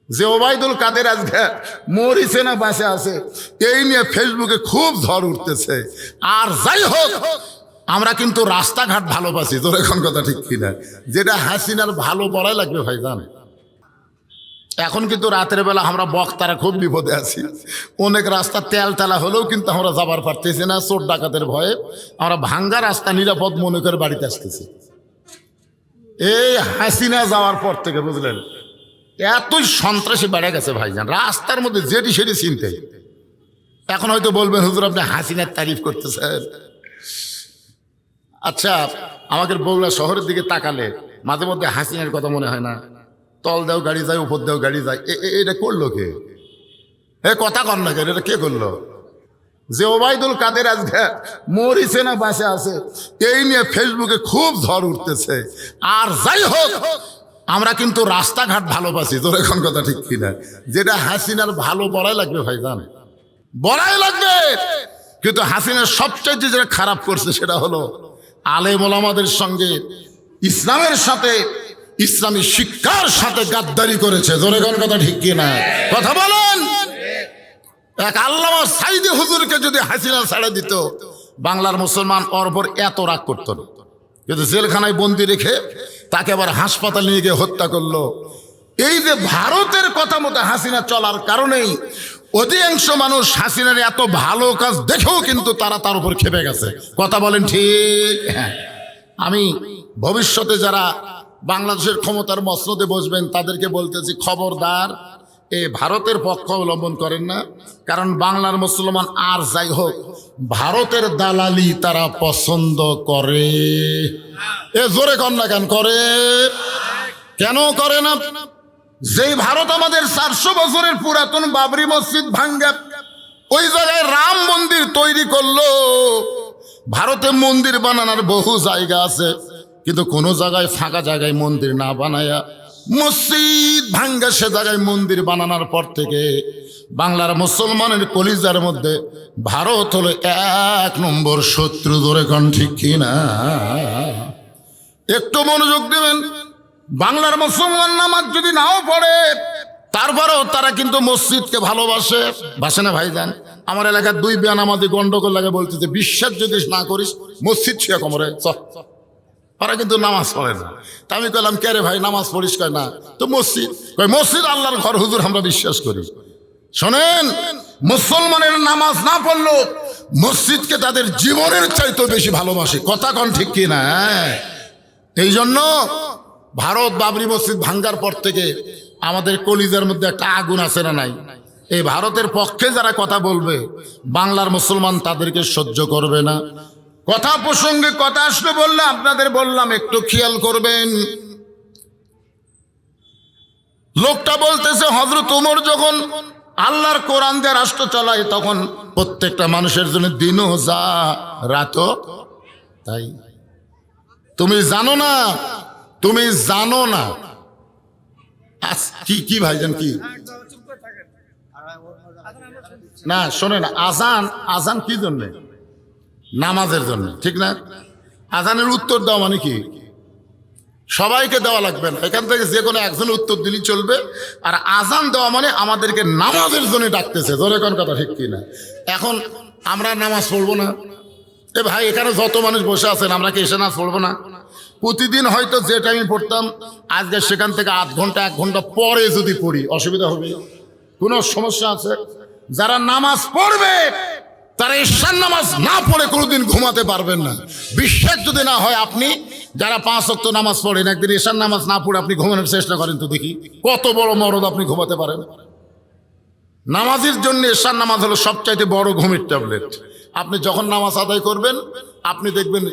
যে ওবায়দুল কাদের আজকে মরিছে না বাঁচে আছে, এই নিয়ে ফেসবুকে খুব ঝড় উঠতেছে। আর যাই হোক, আমরা কিন্তু রাস্তাঘাট ভালোবাসি, তোর এখন কথা ঠিক কিনা? যেটা হাসিনার ভালো বলাই লাগবে ভাই জান। এখন কিন্তু রাতের বেলা আমরা বক্তারা খুব বিপদে আছি। অনেক রাস্তা তেল তেলা হলেও কিন্তু আমরা যাবার পারতেছি না, চোর ডাকাতের ভয়ে। আমরা ভাঙ্গা রাস্তা নিরাপদ মনে করে বাড়িতে আসতেছি। এই হাসিনা যাওয়ার পর থেকে বুঝলেন এতই সন্ত্রাসী বেড়ে গেছে ভাইজান, রাস্তার মধ্যে যেটি সেটি চিনতে। এখন হয়তো বলবেন হুজুর আপনি হাসিনার তারিফ করতেছেন। আচ্ছা, আমাদের বগুড়া শহরের দিকে তাকালে মাঝে মধ্যে হাসিনার কথা মনে হয় না? তল দেও গাড়ি যায়, উপর দেও গাড়ি যায়, এটা করলো কে? কথা কর না কেন, এটা কে করলো? যে ওবায়দুল কাদের আজকে মরিছে না বাঁচে আছে, এই নিয়ে ফেসবুকে খুব ঝড় উঠতেছে। আর যাই হোক, আমরা কিন্তু রাস্তাঘাট ভালোবাসি, তোর এখন কথা ঠিক কিনা? যেটা হাসিনার ভালো বলাই লাগবে ভাই জান, বলাই লাগবে। কিন্তু হাসিনার সবচেয়ে যেটা খারাপ করছে সেটা হলো আলেম ওলামাদের সঙ্গে, ইসলামের সাথে, ইসলামী শিক্ষার সাথে গাদ্দারি করেছে। জোরে কোন কথা ঠিক কিনা? কথা বলেন। এক আল্লামা সাইদি হুজুরকে যদি হাসিনা ছাড়া দিত, বাংলার মুসলমান ওর উপর এত রাগ করতো না। কিন্তু জেলখানায় বন্দি রেখে তাকে আবার হাসপাতাল নিয়ে গিয়ে হত্যা করলো। এই যে ভারতের কথা মতো হাসিনা চলার কারণেই অধিকাংশ মানুষ হাসিনার এত ভালো কাজ দেখেও কিন্তু তারা তার উপর খেপে গেছে। কথা বলেন ঠিক? হ্যাঁ, আমি ভবিষ্যতে যারা বাংলাদেশের ক্ষমতার মসনদে বসবেন তাদেরকে বলতেছি, খবরদার এই ভারতের পক্ষ অবলম্বন করেন না। কারণ বাংলার মুসলমান আর যাই হোক, ভারতের দালালি তারা পছন্দ করে। জোরে কর না কেন করে? কেন করে না? যেই ভারত আমাদের 400 বছরের পুরাতন বাবরি মসজিদ ভাঙ্গা ওই জায়গায় রাম মন্দির তৈরি করলো। ভারতে মন্দির বানানোর বহু জায়গা আছে, কিন্তু কোনো জায়গায় ফাঁকা জায়গায় মন্দির না বানায়া মসজিদ ভাঙ্গা সে জায়গায় মন্দির বানানোর পর থেকে বাংলার মুসলমানের কলিজার মধ্যে ভারত হলো 1 নম্বর শত্রু। ধরে কোন ঠিক কিনা? একটু মনোযোগ দেবেন। বাংলার মুসলমান নামাজ যদি নাও পড়ে, তারপরেও তারা কিন্তু মসজিদকে ভালোবাসে। বাসে না ভাইজান? আমার এলাকার 2 বেনামাজি গন্ডগোল লাগে, বলতেছে বিশ্বাস যদি না করিস মসজিদ ছুঁয়া কোমরে চ। ওরা কিন্তু নামাজ পড়ে না। তা আমি কইলাম কে রে ভাই নামাজ পড়িস? কয় না। তো মসজিদ? কয় মসজিদ আল্লাহর ঘর হুজুর, আমরা বিশ্বাস করি। শোনেন, মুসলমানের নামাজ না পড়লো মসজিদকে তাদের জীবনের চাইতে বেশি ভালোবাসে। কথা কন ঠিক কিনা? এই জন্য ভারত বাবরি মসজিদ ভাঙ্গার পর থেকে আমাদের কলিজার মধ্যে একটা আগুন আছে না নাই? এই ভারতের পক্ষে যারা কথা বলবে বাংলার মুসলমান তাদেরকে সহ্য করবে না। কথা প্রসঙ্গে কথা আসলে বললে আপনাদের বললাম একটু খেয়াল করবেন। লোকটা বলতেছে হযরত ওমর যখন আল্লাহর কোরআন দিয়ে রাষ্ট্র চালায় তখন প্রত্যেকটা মানুষের জন্য দিনও যা রাতও তাই। তুমি জানো না, তুমি জানো না। কি ভাইজান কি না? শোনেন, আজান কি জন্য? নামাজের জন্য, ঠিক না? আজানের উত্তর দেওয়া মানে কি? সবাইকে দেওয়া লাগবে না, এখান থেকে যে কোনো একজন উত্তর দিলেই চলবে। আর আজান দেওয়া মানে আমাদেরকে নামাজের জন্য ডাকতেছে। ধরে কোন কথা ঠিক কিনা? এখন আমরা নামাজ পড়বো না? এ ভাই, এখানে যত মানুষ বসে আছেন আমরা কি এসে নামাজ পড়বো না? প্রতিদিন হয়তো যে টাইমে পড়তাম আজকে সেখান থেকে 8 ঘন্টা 1 ঘন্টা পরে যদি পড়ি অসুবিধা হবে? কোনো সমস্যা আছে? যারা নামাজ পড়বে তারা ঈশার নামাজ না পড়ে কোনোদিন ঘুমাতে পারবেন না। বিশ্বাস যদি না হয়, আপনি যারা 5 ওয়াক্ত নামাজ পড়েন একদিন ঈশার নামাজ না পড়ে আপনি ঘুমানোর চেষ্টা করেন তো দেখি কত বড় মরদ আপনি ঘুমাতে পারেন। নামাজের জন্য ঈশার নামাজ হলো সবচাইতে বড় ঘুমের ট্যাবলেট। আপনি যখন নামাজ আদায় করবেন আপনি দেখবেন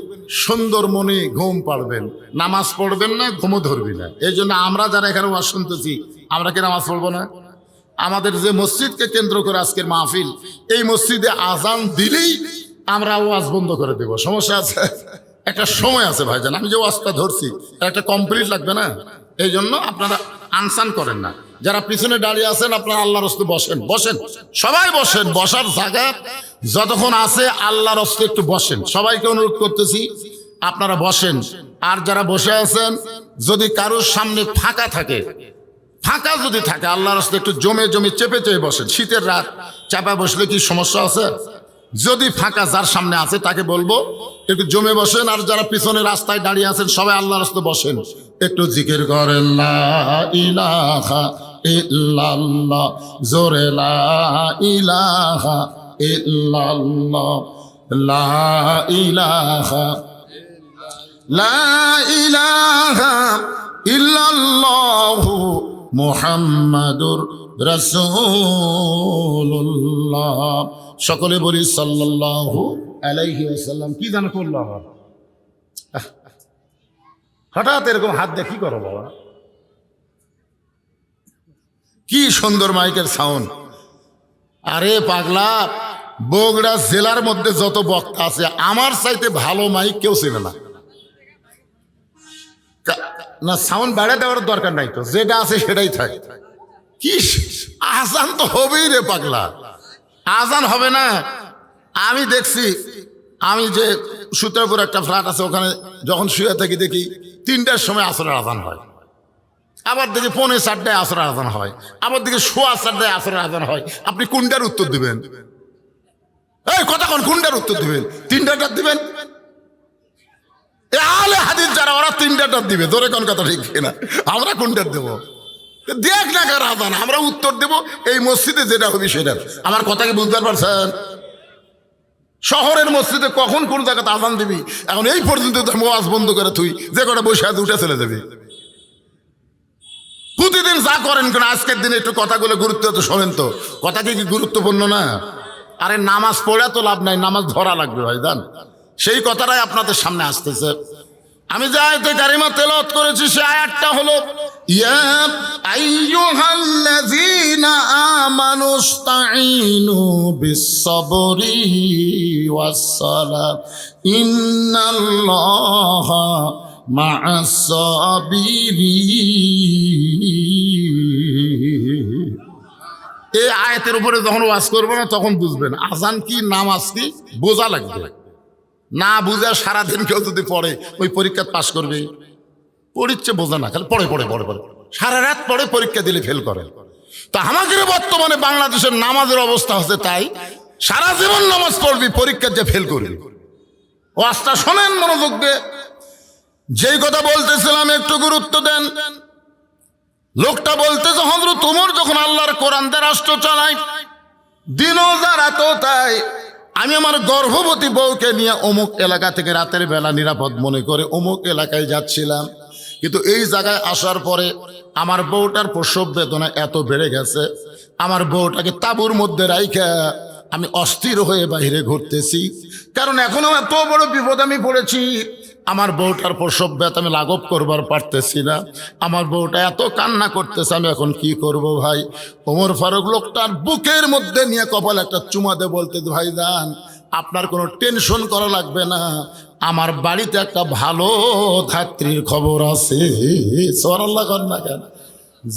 সুন্দর মনে ঘুম পাড়বেন। নামাজ পড়বেন না, ঘুমও ধরবি না। এই জন্য আমরা যারা এখানে ওয়াজ শুনতেছি আমরা কি নামাজ পড়বো না? আমাদের যে মসজিদকে কেন্দ্র করে আজকের মাহফিল, এই মসজিদে আজান দিলেই আমরা ওয়াজ বন্ধ করে দেব। সমস্যা আছে? একটা সময় আছে ভাইজান। আমি যে ওয়াজটা ধরছি একটা কমপ্লিট লাগবে না? এই জন্য আপনারা আনসান করেন না। যারা পিছনে দাঁড়িয়ে আছেন আপনারা আল্লাহর রাস্তায় বসেন, বসেন, সবাই বসেন। বসার জায়গা যতক্ষণ আছে আল্লাহর রাস্তায় একটু বসেন। সবাইকে অনুরোধ করতেছি আপনারা বসেন। আর যারা বসে আছেন যদি কারোর সামনে ফাঁকা থাকে ফাঁকা যদি থাকে আল্লাহর রাস্তায় একটু জমে জমে চেপে চেপে বসেন। শীতের রাত চাপা বসলে কি সমস্যা আছে? যদি ফাঁকা যার সামনে আছে তাকে বলবো একটু জমে বসেন, আর যারা পিছনে রাস্তায় দাঁড়িয়ে আছেন সবাই আল্লাহর রাস্তায় বসেন, একটু জিকির করেন লা ইলাহা ইল্লাল্লাহ, জোরে লা ইলাহা ইল্লাল্লাহ, লা ইলাহা লা ইলাহা ইল্লাল্লাহু মুহাম্মাদুর রাসূলুল্লাহ। সকলে বলি সাল্লাল্লাহু আলাইহি ওয়াসাল্লাম। কি জানো করলো আবার হঠাৎ এরকম হাত দিয়ে কি করো বাবা? কি সুন্দর মাইকের সাউন্ড। আরে পাগলা, বগুড়া জেলার মধ্যে যত বক্তা আছে আমার চাইতে ভালো মাইক কেউ চেনে না। না সাউন্ড বাড়িয়ে দেওয়ার দরকার নাই তো, যেটা আছে সেটাই থাকে। কি আজান তো হবেই রে পাগলা, আজান হবে না? আমি দেখছি, আমি যে সুতরাপুর একটা ফ্ল্যাট আছে ওখানে যখন শুয়ে থাকি দেখি 3টার সময় আসরের আজান হয়, আবার দেখি 4:45 আসরের আজান হয়, আবার দেখি 4:15 আসরের আজান হয়। আপনি কোনটার উত্তর দিবেন? এই কথা কোনটার উত্তর দিবেন? 3টাটা দিবেন? আলে হাদিস যারা ওরা 3টাটা দিবে, ধরে কোন কথা ঠিক না? আমরা কোনটার দেবো? দেখ না কার আজান, আমরা উত্তর দেব এই মসজিদে যেটা হবে সেটা। আমার কথা কি বুঝতে পারছেন? শহরের মসজিদে কখন কোন জায়গাতে আজান দিবি এখন এই পর্যন্ত ওয়াজ বন্ধ করে তুই যে কটা বসে আছে উঠে চলে যাবি। প্রতিদিন যা করেন কেন আজকের দিনে একটু কথাগুলো গুরুত্ব তো শোনেন তো, কথা কি গুরুত্বপূর্ণ না? আরে নামাজ পড়া তো লাভ নাই, নামাজ ধরা লাগবে ভাই জান। সেই কথাটাই আপনাদের সামনে আসতেছে। আমি যে আয়াতে কারিমা তেলাওয়াত করেছি সে আয়াতটা হলো ইয়া আইয়ুহাল্লাযীনা আমানুস্তাঈনু বিস-সাবরি ওয়াস-সালাত ইন্নাল্লাহা মা'আস-সাবিরিন। এই আয়াতের উপরে যখন ওয়াজ করবো না তখন বুঝবেন আজান কি নামাজ কি বোঝা লাগবে। না বুঝা সারাদিন কেউ যদি পড়ে ওই পরীক্ষা পাশ করবে? পড়িচ্ছে বোঝা না, খালি পড়ে পড়ে পড়ে পড়ে সারা রাত পড়ে পরীক্ষা দিলে ফেল করে। তা আমাদের বর্তমানে বাংলাদেশের নামাজের অবস্থা হচ্ছে তাই, সারা জীবন নামাজ পড়বি, পরীক্ষা যে ফেল করবি। ওয়াজটা শোনেন মনোযোগ দিয়ে। যেই কথা বলতেছিলাম একটু গুরুত্ব দেন। লোকটা বলতেছে হযরত ওমর যখন আল্লাহর কোরআন দিয়ে রাষ্ট্র চালায় দিনও যা রাতও তাই, আমি আমার গর্ভবতী বউকে নিয়ে অমুক এলাকা থেকে রাতের বেলা নিরাপদ মনে করে অমুক এলাকায় যাচ্ছিলাম, কিন্তু এই জায়গায় আসার পরে আমার বউটার প্রসব বেদনা এত বেড়ে গেছে, আমার বউটাকে তাঁবুর মধ্যে রাইখা আমি অস্থির হয়ে বাইরে ঘুরতেছি, কারণ এখনো এত বড় বিপদ আমি পড়েছি। আমার বউটার প্রসব ব্যথা আমি লাঘব করবার পারতেছি না, আমার বউটা এত কান্না করতেছে, আমি এখন কি করব ভাই? ওমর ফারুক লোকটার বুকের মধ্যে নিয়ে কপাল একটা চুমা দিয়ে বলতে, ভাই যান আপনার কোনো টেনশন করা লাগবে না, আমার বাড়িতে একটা ভালো ধাত্রীর খবর আছে। সুবহানাল্লাহ কর না কেন?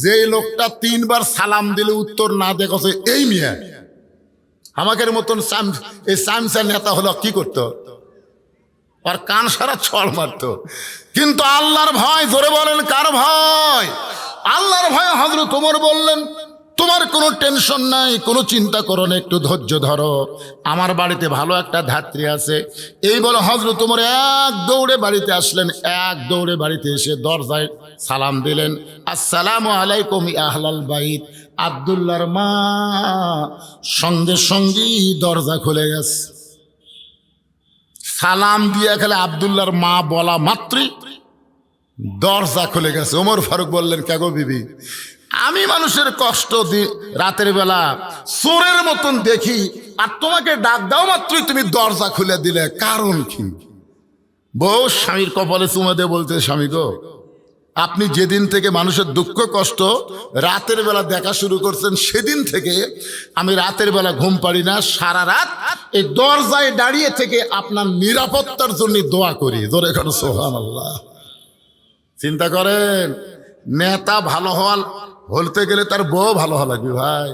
যে লোকটা 3বার সালাম দিলে উত্তর না দেখছে এই মিয়া আমাদের মতন এই সামসা নেতা হলো কি করতো? আর কান সারা ছড় মারতো। কিন্তু আল্লাহর ভয়, জোরে বলেন কার ভয়? আল্লাহর ভয়। হযরত ওমর বললেন তোমার কোনো টেনশন নাই, কোনো চিন্তা করো না, একটু ধৈর্য ধরো, আমার বাড়িতে ভালো একটা ধাত্রী আছে। এই বলে হযরত ওমর এক দৌড়ে বাড়িতে আসলেন, এক দৌড়ে বাড়িতে এসে দরজায় সালাম দিলেন, আসসালামু আলাইকুম আহলাল বাইত। আব্দুল্লাহর মা সঙ্গে সঙ্গেই দরজা খুলে গেছে। সালাম দিয়ে খেলে আব্দুল্লাহর মা বলা মাত্রই দরজা খুলে গেছে। ওমর ফারুক বললেন, কেগো বিবি, আমি মানুষের কষ্ট রাতের বেলা চোরের মতন দেখি, আর তোমাকে ডাক দাও মাত্রই তুমি দরজা খুলে দিলে, কারণ কি? বউ স্বামীর কপালে চুমা দিয়ে বলতে, স্বামী গো, আপনি যেদিন থেকে মানুষের দুঃখ কষ্ট রাতের বেলা দেখা শুরু করছেন সেদিন থেকে আমি রাতের বেলা ঘুম পারি না, সারা রাত এই দরজায় দাঁড়িয়ে থেকে আপনার নিরাপত্তার জন্য দোয়া করি। জোরে করে সুবহানাল্লাহ। চিন্তা করেন, নেতা ভালো হতে গেলে তার বউ ভালো হওয়া লাগবে ভাই।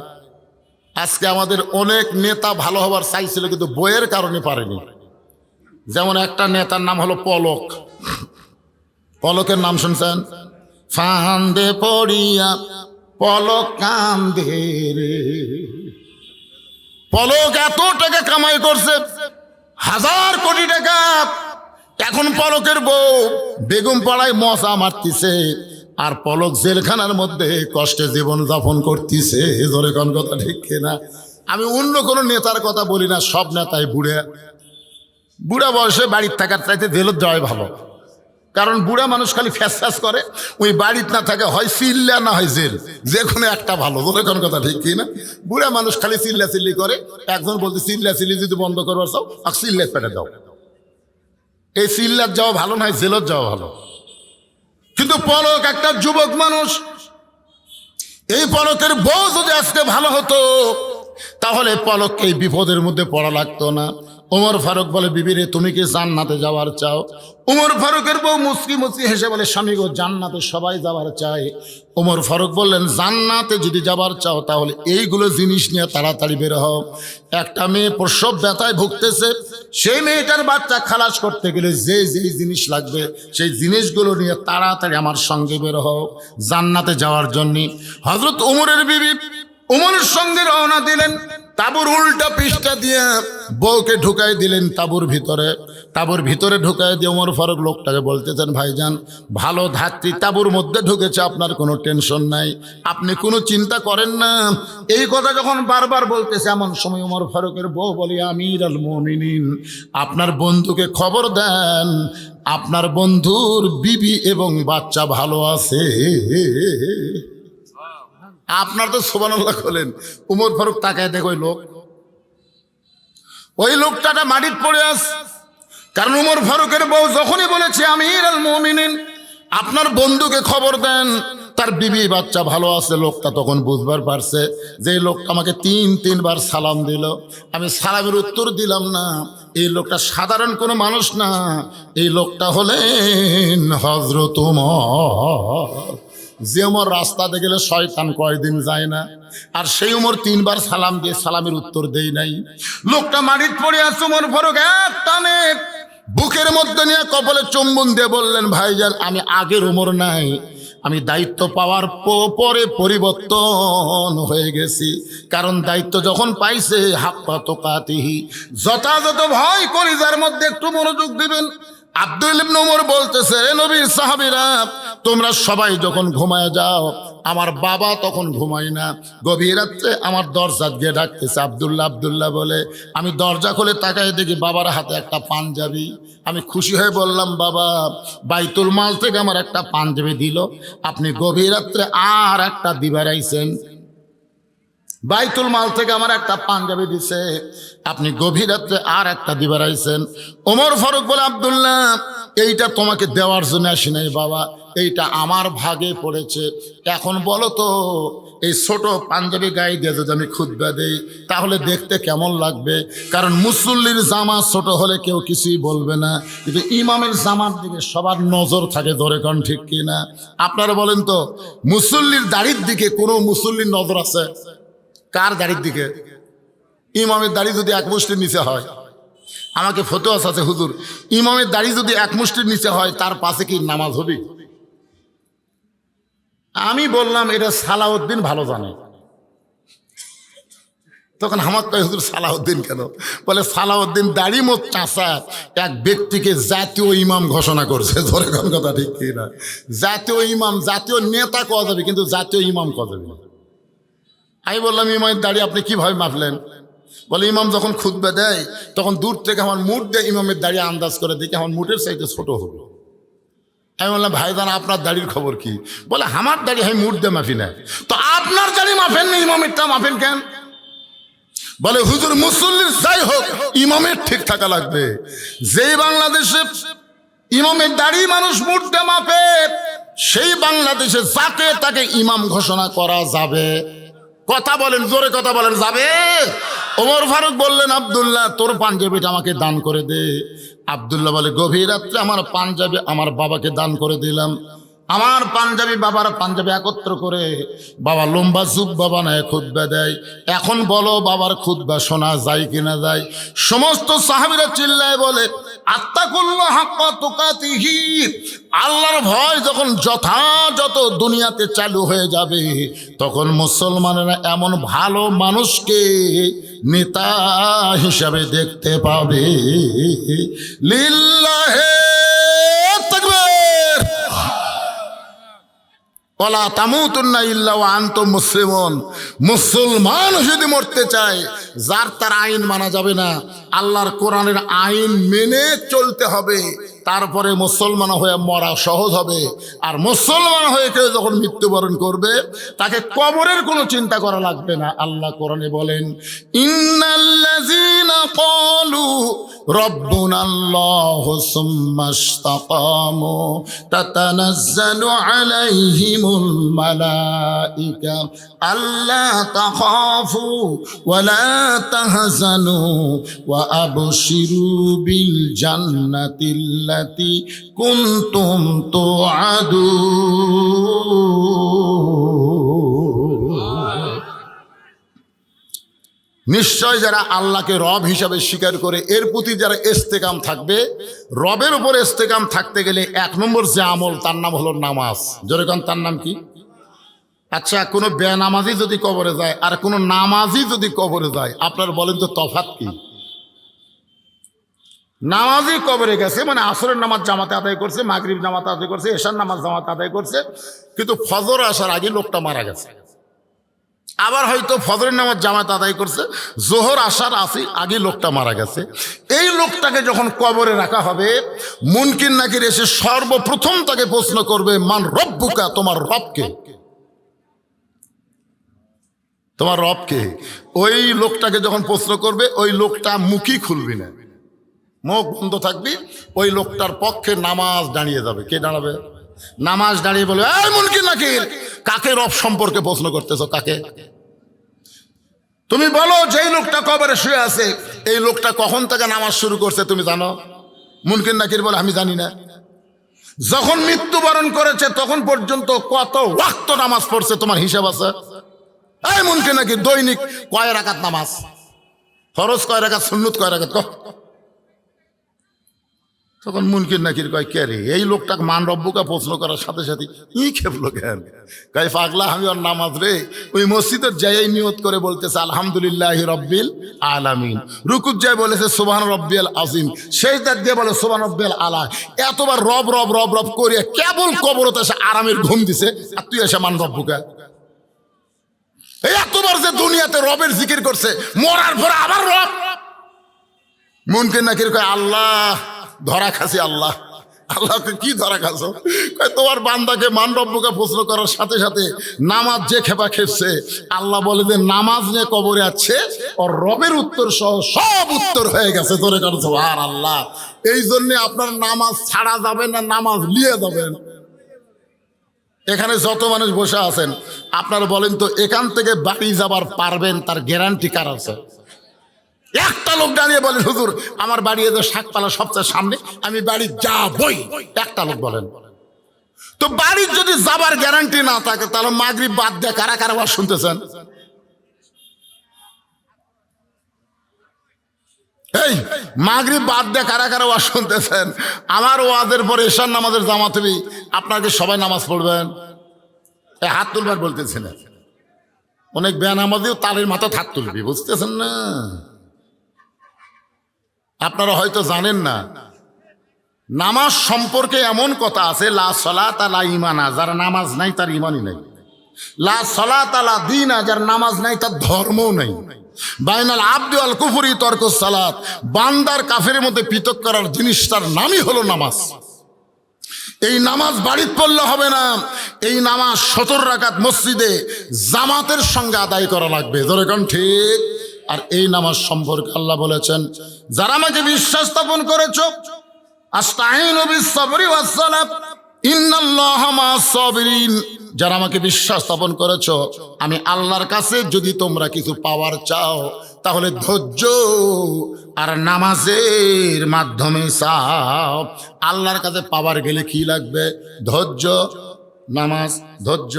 আজকে আমাদের অনেক নেতা ভালো হওয়ার চাইছিল কিন্তু বইয়ের কারণে পারেনি। যেমন একটা নেতার নাম হলো পলক। পলকের নাম শুনছেন? ফান্দে পড়িয়া পলক কান্দে রে। পলক এত টাকা কামাই করছে, 1000 কোটি টাকা। এখন পলকের বউ বেগম পাড়ায় মশা মারতিছে, আর পলক জেলখানার মধ্যে কষ্টে জীবন যাপন করতেছে। ধরে কোন কথা ঠিক কিনা? আমি অন্য কোনো নেতার কথা বলি না, সব নেতাই বুড়া বয়সে বাড়ির থাকার চাইতে জেলত যাওয়াই ভালো। কারণ বুড়া মানুষ খালি ফ্যাস ফ্যাস করে, ওই বাড়িতে না থাকে হয় চিল্লা না হয় জেল, যে কোনো একটা ভালো। ধরে কোন কথা ঠিক কিনা? বুড়া মানুষ খালি চিল্লা চিল্লি করে। একজন বলতে চিল্লা চিল্লি যদি বন্ধ করবার চাও, আর চিল্লাত পেটে দাও। এই চিল্লাত যাওয়া ভালো নয়, জেলত যাওয়া ভালো। কিন্তু পলক একটা যুবক মানুষ, এই পলকের বউ যদি আজকে ভালো হতো তাহলে পলককে এই বিপদের মধ্যে পড়া লাগতো না। ওমর ফারুক বলে, বিবিরে তুমি কি জান্নাতে যাওয়ার চাও? ওমর ফারুকের বউ মুচকি মুচকি হেসে বলে, স্বামী গো, জান্নাতে সবাই যাওয়ার চায়। ওমর ফারুক বললেন, জান্নাতে যদি যাবার চাও তাহলে এইগুলো জিনিস নিয়ে তাড়াতাড়ি বের হও। একটা মেয়ে প্রসব ব্যথায় ভুগতেছে, সেই মেয়েটার বাচ্চা খালাস করতে গেলে যে জিনিস লাগবে সেই জিনিসগুলো নিয়ে তাড়াতাড়ি আমার সঙ্গে বের হও জান্নাতে যাওয়ার জন্য। হযরত ওমরের বিবি ওমরের সঙ্গে রওনা দিলেন। তাঁবুর উল্টা পৃষ্ঠা দিয়ে বউকে ঢুকাই দিলেন তাঁবুর ভিতরে ঢুকাই দিয়ে ওমর ফারুক লোকটাকে বলতেছেন, ভাইজান, ভালো ধাত্রী তাঁবুর মধ্যে ঢুকেছে, আপনার কোনো টেনশন নাই, আপনি কোনো চিন্তা করেন না। এই কথা যখন বারবার বলতেছে, এমন সময় ওমর ফারুকের বউ বলি, আমির আল মুমিনিন, আপনার বন্ধুকে খবর দেন আপনার বন্ধুর বিবি এবং বাচ্চা ভালো আছে। আপনার তো সুবহানাল্লাহ বলেন। উমর ফারুক তাকায় দেখো, ওই লোকটা মাটির পড়ে আস। কারণ উমর ফারুকের বউ যখনই বলেছে, আমির আল মুমিনিন, আপনার বন্ধুকে খবর দেন তার বিবি বাচ্চা ভালো আছে, লোকটা তখন বুঝবার পারছে যে এই লোকটা আমাকে 3-3 বার সালাম দিল, আমি সালামের উত্তর দিলাম না। এই লোকটা সাধারণ কোনো মানুষ না, এই লোকটা হলেন হযরত ওমর। যে ওমর রাস্তাতে গেলে শয়তান কয়দিন যায় না, আর সেই ওমর 3 বার সালাম দিয়ে সালামের উত্তর দেই নাই। লোকটা মাটির পড়ে আছে। ওমর ফারুক এক টানে বুকের মধ্যে নিয়ে কপালে চুম্বন দিয়ে বললেন, ভাইজান, আমি আগের ওমর নাই, আমি দায়িত্ব পাওয়ার পরে পরিবর্তন হয়ে গেছি। কারণ দায়িত্ব যখন পাইছে, হাক্কা তুকাতিহি, যথাযথ ভয় কলিজার মধ্যে একটু মনোযোগ দিবেন। আব্দুল ইবনে ওমর বলতেছে, নবীর সাহাবীরা, তোমরা সবাই যখন ঘুমায় যাও, আমার বাবা তখন ঘুমায় না, গভীর রাত্রে আমার দরজা গিয়ে ডাকতেছে, আব্দুল্লাহ আব্দুল্লাহ বলে। আমি দরজা খুলে তাকাই দেখি বাবার হাতে একটা পাঞ্জাবি। আমি খুশি হয়ে বললাম, বাবা, বাইতুল মাল থেকে আমার একটা পাঞ্জাবি দিল, আপনি গভীর রাত্রে আর একটা দিবার আইছেন। বাইতুল মাল থেকে আমার একটা পাঞ্জাবি দিছে, আপনি গভীর রাত্রে আর একটা দিবার আইছেন। ওমর ফারুক বলে, আব্দুল্লাহ, এইটা তোমাকে দেওয়ার জন্য আসি নাই বাবা, এইটা আমার ভাগে পড়েছে। এখন বলো তো, এই ছোট পাঞ্জাবি গায়ে দিয়ে যদি আমি খুতবা দেই তাহলে দেখতে কেমন লাগবে? কারণ মুসল্লির জামা ছোট হলে কেউ কিছুই বলবে না, কিন্তু ইমামের জামার দিকে সবার নজর থাকে। ধরে কোন ঠিক কিনা? আপনারা বলেন তো, মুসল্লির দাড়ির দিকে কোনো মুসল্লির নজর আছে? কার দাড়ির দিকে? ইমামের দাড়ি যদি 1 মুষ্টির নিচে হয়, আমাকে ফতোয়া আছে, হুজুর, ইমামের দাড়ি যদি 1 মুষ্টির নিচে হয়, তার পাশে কি নামাজ হবে? আমি বললাম, এটা সালাউদ্দিন ভালো জানে। তখন আমার কয়, হুজুর, সালাউদ্দিন কেন? বলে, সালাউদ্দিন দাড়ি মোট চাষা এক ব্যক্তিকে জাতীয় ইমাম ঘোষণা করছে। ধরে কোন কথা ঠিক কিনা? জাতীয় ইমাম, জাতীয় নেতা কওয়া যাবে, কিন্তু জাতীয় ইমাম কওয়া যাবে না। আমি বললাম, ইমামের দাড়ি আপনি কিভাবে মাপলেন? বলে, ইমাম যখন খুতবা দেয় তখন দূর থেকে আমার মুঠ দিয়ে ইমামের দাড়ি আন্দাজ করে দেখি আমার মুঠের চাইতে ছোট হবে। আমি বললাম, ভাইজান, আপনার দাড়ির খবর কি? বলে, আমার দাড়ি আমি মুঠ দিয়ে মাফি না। তো আপনার দাড়ি মাফেন না, ইমামেরটা মাফেন কেন? বলে, হুজুর, মুসল্লির যাই হোক, ইমামের ঠিক থাকা লাগবে। যেই বাংলাদেশে ইমামের দাড়ি মানুষ মুঠ দিয়ে মাপে, সেই বাংলাদেশে যাকে তাকে ইমাম ঘোষণা করা যাবে। কথা বলেন, জোরে কথা বলেন, যাবে? ওমর ফারুক বললেন, আব্দুল্লাহ, তোর পাঞ্জাবিটা আমাকে দান করে দে। আব্দুল্লাহ বলে, গভীর রাত্রে আমার পাঞ্জাবি আমার বাবাকে দান করে দিলাম। আমার পাঞ্জাবি বাবার পাঞ্জাবি একত্র করে বাবা লম্বা জুব্বা বানায় খুতবা দেয়। এখন বলো বাবার খুতবা শোনা যায় কিনা যায়? সমস্ত সাহাবীরা চিল্লায় বলে আত্তাকুল্লাহ হাক্কা তুকাতিহি, আল্লাহর ভয় যখন যথাযথ দুনিয়াতে চালু হয়ে যাবে তখন মুসলমানেরা এমন ভালো মানুষকে নেতা হিসাবে দেখতে পাবে। লিল্লাহে তাকবীর। ওয়ালা তামুতুন্না ইল্লা ওয়া আনতুম মুসলিমুন। মুসলমান যদি মরতে চায়, যার তার আইন মানা যাবে না, আল্লাহর কোরআনের আইন মেনে চলতে হবে, তারপরে মুসলমান হয়ে মরা সহজ হবে। আর মুসলমান হয়ে কেউ যখন মৃত্যুবরণ করবে তাকে কবরের কোনো চিন্তা করা লাগবে না। আল্লাহ কোরআনে বলেন ইন্নাল্লাযীনা ক্বালু রাব্বুনাল্লাহু সুম্মা ইসতাকামু তাতানাজ্জালু আলাইহিমুল মালাইকা আল্লা তাখাফু ওয়া লা তাহজানু ওয়া আবশিরু বিল জান্নাতিল্লাতী কুনতুম তুআদুন। নিশ্চয় যারা আল্লাহকে রব হিসাবে স্বীকার করে, এর প্রতি যারা ইস্তেকাম থাকবে, রবের উপর ইস্তেকাম থাকতে গেলে এক নম্বর যে আমল তার নাম হলো নামাজ। জোরে কোন তার নাম কি? আচ্ছা, কোনো বেনামাজি যদি কবরে যায় আর কোনো নামাজি যদি কবরে যায়, আপনারা বলেন তো তফাৎ কি? নামাজি কবরে গেছে মানে আসরের নামাজ জামাতে আদায় করছে, মাগরিব জামাতে আদায় করছে, এশার নামাজ জামাতে আদায় করছে, কিন্তু ফজর আসার আগে লোকটা মারা গেছে। আবার হয়তো ফজরের নামাজ জামাত আদায় করছে, জোহর আসার আগে লোকটা মারা গেছে। এই লোকটাকে যখন কবরে রাখা হবে, মুনকির নাকির এসে সর্বপ্রথম তাকে প্রশ্ন করবে মান রব্বুকা, তোমার রবকে, তোমার রবকে। ওই লোকটাকে যখন প্রশ্ন করবে, ওই লোকটা মুখই খুলবি না, মুখ বন্ধ থাকবি। ওই লোকটার পক্ষে নামাজ দাঁড়িয়ে যাবে। কে দাঁড়াবে? নামাজ দাঁড়িয়ে বলবে এই মুনকির নাকির, কাকে রব সম্পর্কে প্রশ্ন করতেছো? কাকে? তুমি বলো যেই লোকটা কবরে শুয়ে আছে, এই লোকটা কখন থেকে নামাজ শুরু করছে তুমি জানো? মুনকির নাকির বলে আমি জানি না। যখন মৃত্যুবরণ করেছে তখন পর্যন্ত কত ওয়াক্ত নামাজ পড়ছে তোমার হিসাব আছে? এই মুনকির নাকির দৈনিক কয় রাকাত নামাজ? ফরজ কয় রাকাত, সুন্নত কয় রাকাত? তখন মুনকির নাকির কয় কে রে? এই লোকটাকে মান রব্বুকা প্রশ্ন করার সাথে সাথে ই খেপলো কেন? কয় পাগলা, আমি ওর নামাজ রে ওই মসজিদের যাই নিয়ত করে বলতেছে আলহামদুলিল্লাহি রব্বিল আলামিন, রুকুত যায় বলেছে সুবহান রব্বিয়াল আযীম, সেজদা দিয়ে বলে সুবহান রব্বিয়াল আলা। এতবার রব রব রব রব করে কেবল কবরতে এসে আরামের ঘুম দিছে, আর তুই এসে মান রব্বুকা। এই এতবার যে দুনিয়াতে রবের জিকির করছে, মরার পরে আবার রব। মুনকির নাকির কয় আল্লাহ ধরা খাসি। আল্লাহ আল্লাহকে কি ধরা খাসো? তোমার বান্দাকে মান রব্বুকে প্রশ্ন করার সাথে সাথে নামাজ যে খেপা খেপছে, আল্লাহ বলে যে নামাজ নিয়ে কবরে আছে, ওর রবের উত্তর সহ সব উত্তর হয়ে গেছে। ধরে করছো আর আল্লাহ, এই জন্যে আপনার নামাজ ছাড়া যাবে না, নামাজ নিয়ে যাবেন। এখানে যত মানুষ বসে আছেন, আপনারা বলেন তো এখান থেকে বাড়ি যাবার পারবেন তার গ্যারান্টি কার আছে? একটা লোক দাঁড়িয়ে বলেন হুজুর আমার বাড়ি এদের শাকপালা সবচেয়ে সামনে, আমি বাড়ি যাবই। একটা লোক বলেন তো। বাড়ির যদি যাবার গ্যারান্টি না থাকে, তাহলে মাগরিব বাদ দিয়ে কারা কারা ওয়াজ শুনতেছেন? এই মাগরিব বাদ দিয়ে কারা কারা ওয়াজ শুনতেছেন? আমার ওয়াজের পরে এশার নামাজের জামাত হবে, আপনাকে সবাই নামাজ পড়বেন? হাত তুলবার বলতেছে না। অনেক বেনামাজিও তালের মাথায় হাত তুলবি, বুঝতেছেন না? আপনারা হয়তো জানেন না, নামাজ সম্পর্কে এমন কথা আছে লা সালাতা লা ঈমানা, যার নামাজ নাই তার ঈমানই নাই। লা সালাতা লা দীনা, যার নামাজ নাই তার ধর্মও নাই। বাইনাল আবদি ওয়াল কুফরি তরকুস সালাত, বান্দার কাফেরের মধ্যে পৃথক করার জিনিসটার নামই হলো নামাজ। এই নামাজ বাড়িতে পড়লে হবে না, এই নামাজ 17 রাকাত মসজিদে জামাতের সঙ্গে আদায় করা লাগবে। ধরে কোন ঠিক? আর এই নামাজ সম্পর্কে আল্লাহ বলেছেন, যারা আমাকে বিশ্বাস স্থাপন করেছো, আস্তাঈনু বিস-সাবরি ওয়াস-সালাত ইন্নাল্লাহা মা'আস-সাবিরিন, যারা আমাকে বিশ্বাস স্থাপন করেছো, আমি আল্লাহর কাছে যদি তোমরা কিছু পাওয়ার চাও তাহলে ধৈর্য আর নামাজের মাধ্যমে চাও। আল্লাহর কাছে পাওয়ার গেলে কি লাগবে? ধৈর্য নামাজ, ধৈর্য।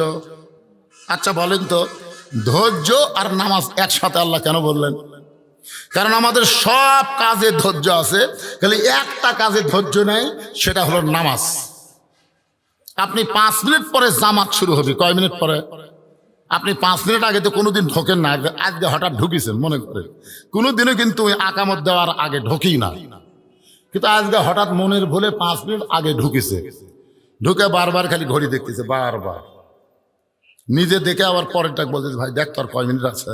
আচ্ছা বলেন তো, ধৈর্য আর নামাজ একসাথে আল্লাহ কেন বললেন? কারণ আমাদের সব কাজে ধৈর্য আছে, খালি একটা কাজে ধৈর্য নেই, সেটা হলো নামাজ। আপনি 5 মিনিট পরে জামাত শুরু হবে, কয় মিনিট পরে? আপনি 5 মিনিট আগে তো কোনোদিন ঢোকেন না, আজকে হঠাৎ ঢুকিছেন মনে করে। কোনোদিনও কিন্তু ওই আকামত দেওয়ার আগে ঢোকেই না, কিন্তু আজকে হঠাৎ মনের ভুলে 5 মিনিট আগে ঢুকেছে। ঢুকে বারবার খালি ঘড়ি দেখতেছে, বারবার নিজে দেখে আবার পরেরটা বলতেছে, ভাই দেখ তোর কয় মিনিট আছে?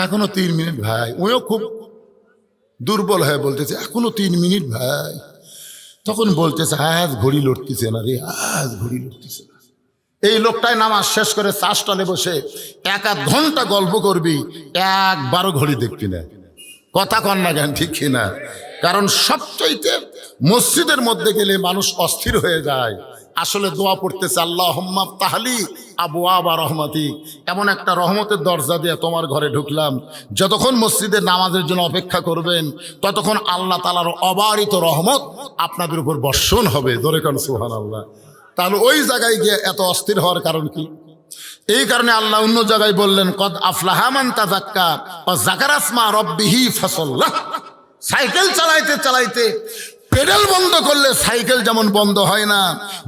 এখনো 3 মিনিট ভাই। ওইও খুব দুর্বল হয়ে বলতেছে, এখনো 3 মিনিট ভাই। তখন বলতেছে, আজ ঘড়ি লড়তেছে না রে, আজ ঘড়ি লড়তেছে না। এই লোকটাই নামাজ শেষ করে চা স্টলে বসে 1 ঘন্টা গল্প করবি, একবারও ঘড়ি দেখবি না। কথা কন না কেন, ঠিক কিনা? কারণ সবচাইতে মসজিদের মধ্যে গেলে মানুষ অস্থির হয়ে যায়। আসলে দোয়া পড়তেছে, আল্লাহুম্মা তাহলি আবওয়াবা রহমতি, এমন একটা রহমতের দরজা দিয়ে তোমার ঘরে ঢুকলাম। যতক্ষণ মসজিদের নামাজের জন্য অপেক্ষা করবেন, ততক্ষণ আল্লাহ তাআলার অবারিত রহমত আপনাদের উপর বর্ষণ হবে। জোরে কোন সুবহানাল্লাহ। তাহলে ওই জায়গায় গিয়ে এত অস্থির হওয়ার কারণ কি? এই কারণে আল্লাহ অন্য জায়গায় বললেন, কদ আফলাহা মান তাযাক্কা ওয়া যাকারা ইসমা রাব্বিহি ফাসাল্লাহ। সাইকেল চালাইতে চালাইতে পেডেল বন্ধ করলে সাইকেল যেমন বন্ধ হয় না,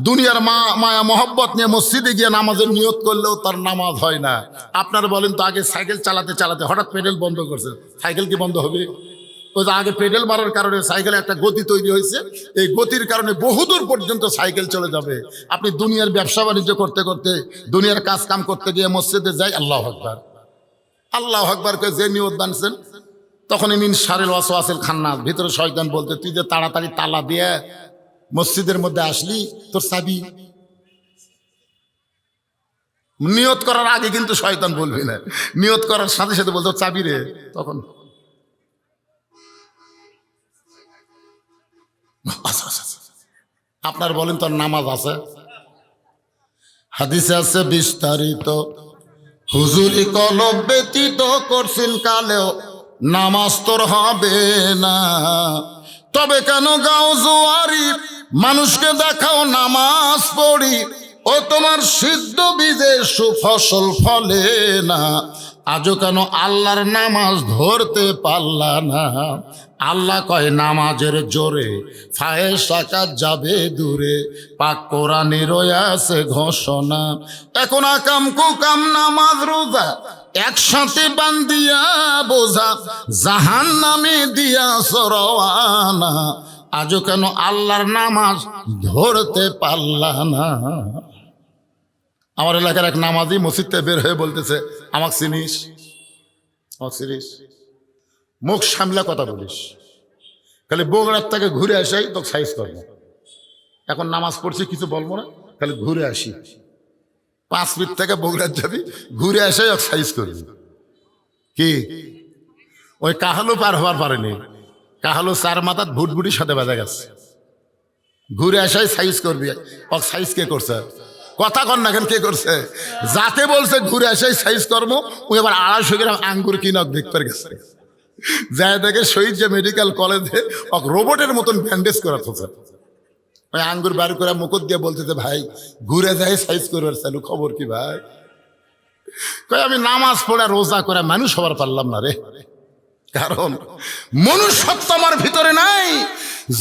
দুনিয়ার মায়া মহব্বত নিয়ে মসজিদে গিয়ে নামাজের নিয়ত করলেও তার নামাজ হয় না। আপনারা বলেন তো, আগে সাইকেল চালাতে চালাতে হঠাৎ পেডেল বন্ধ করছে, সাইকেল কি বন্ধ হবে? ওই যে আগে পেডেল মারার কারণে সাইকেলে একটা গতি তৈরি হয়েছে, এই গতির কারণে বহুদূর পর্যন্ত সাইকেল চলে যাবে। আপনি দুনিয়ার ব্যবসা বাণিজ্য করতে করতে, দুনিয়ার কাজ কাম করতে গিয়ে মসজিদে যাই, আল্লাহু আকবার আল্লাহু আকবার কে যে নিয়ত বানছেন, তখন মিন শারিল ওয়াসওয়াসিল খান্নাস, ভিতরে শয়তান বলতে, তুই যে তাড়াতাড়ি তালা দিয়ে মসজিদের মধ্যে আসলি, তোর চাবি। নিয়ত করার আগে কিন্তু শয়তান বলবি না, নিয়ত করার সাথে সাথে বলতো চাবি রে। তখন আপনার বলেন তোর নামাজ আছে? হাদিসে আছে বিস্তারিত, হুজুরি কলব ব্যতীত করছেন কালেও নামাজ তোর হবে না। তবে কেন গাও জোয়ারি, মানুষকে দেখাও নামাজ পড়ি, ও তোমার সিদ্ধ বীজে সুফসল ফলে না। আজও কেন আল্লাহর নামাজ ধরতে পারলা না? আল্লাহ কয় নামাজের জোরে ফায়েশা কাজ যাবে দূরে, পাক কোরআনে রয়েছে ঘোষণা। এখন আকাম কুকাম নামাজ রোজা একসাথে বান্দিয়া বোঝা, জাহান্নামে দিয়া সরওয়ানা। আজও কেন আল্লাহর নামাজ ধরতে পারলা না? আমার এলাকার এক নামাজি মসজিদ থেকে বের হয়ে বলতেছে, আমাকে চিনিস? আমাকে চিনিস? মুখ সামলা কথা বলিস, খালি বগুড়ার থেকে ঘুরে আসাই তো সাইজ করবো। এখন নামাজ পড়ছি, কিছু বলবো না, খালি ঘুরে আসি। 5 মিনিট থেকে বগুড়ার যাবি, ঘুরে আসাই সাইজ করবি। কি ওই কাহালো পার হওয়ার পারেনি, কাহালো 4 মাথার ভুটভুটির সাথে বাজা গেছে, ঘুরে আসাই সাইজ করবি। ও সাইজ কে করছে? কথা কন না কেন, কে করছে? যাতে বলছে ঘুরে আসাই সাইজ করবো, ওই আবার 250 গ্রাম আঙ্গুর কিনক দেখতে গেছে, যায় দেখে শহীদ যে মেডিকেল কলেজে রোবটের মতন ব্যান্ডেজ করা থাকে। ওই আঙ্গুর বার করে মুকুট দিয়ে বলতেছে, ভাই ঘুরে যায় সাইজ করবার চালু, খবর কি ভাই? কই আমি নামাজ পড়ে রোজা করে মানুষ হবার পারলাম না রে। কারণ মনুষ্যত্ব আমার ভিতরে নাই।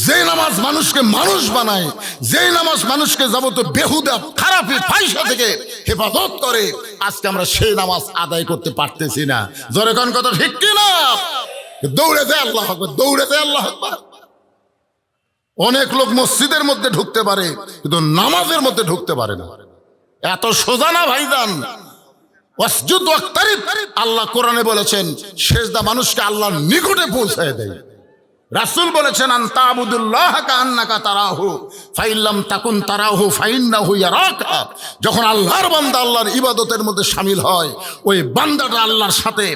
যে নামাজ মানুষকে মানুষ বানায়, যে নামাজ মানুষকে যাবতীয় বেহুদা খারাপি ফাইসা থেকে হেফাজত করে, আজকে আমরা সেই নামাজ আদায় করতে পারতেছি না। জোরে কোন কথা ঠিক কি না? দৌড়ে যায় আল্লাহু আকবার, দৌড়ে যায় আল্লাহু আকবার। অনেক লোক মসজিদের মধ্যে ঢুকতে পারে, কিন্তু নামাজের মধ্যে ঢুকতে পারে না। এত সোজা না ভাইজান। ওয়াসজুদ ওয়াক্তারিব, আল্লাহ কোরআনে বলেছেন সেজদা মানুষকে আল্লাহর নিকটে পৌঁছায় দেয়। রাসূল বলেছেন, আনতা আবুদুল্লাহ কান্নাকা তারাহু ফাইল্লাম তাকুন তারাহু ফাইন্নাহু ইয়ারাকা। যখন আল্লাহর বান্দা আল্লাহর ইবাদতের মধ্যে শামিল হয়, ওই বান্দাটা আল্লাহর সাথে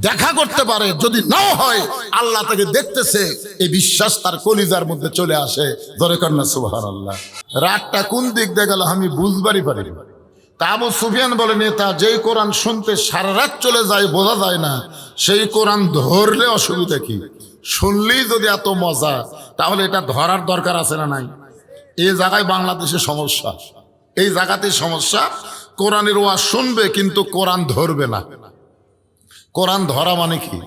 দেখা করতে পারে, যদি নাও হয় আল্লাহ তাকে দেখতেছে, এই বিশ্বাস তার কলিজার মধ্যে চলে আসে। ধরে কন্যা সুবহানাল্লাহ। রাতটা কোন দিক দিয়ে গেল আমি বুঝবারই পারি না। তা আবু সুফিয়ান বলে, নেতা যেই কোরআন শুনতে সারা রাত চলে যায় বোঝা যায় না, সেই কোরআন ধরলে অসুবিধা কি? শুনলেই যদি এত মজা, তাহলে এটা ধরার দরকার আছে না নাই? এই জায়গায় বাংলাদেশের সমস্যা, এই জায়গাতে সমস্যা। কোরআনের ওয়াজ শুনবে কিন্তু কোরআন ধরবে না। কোরআন ধরা মানে কি?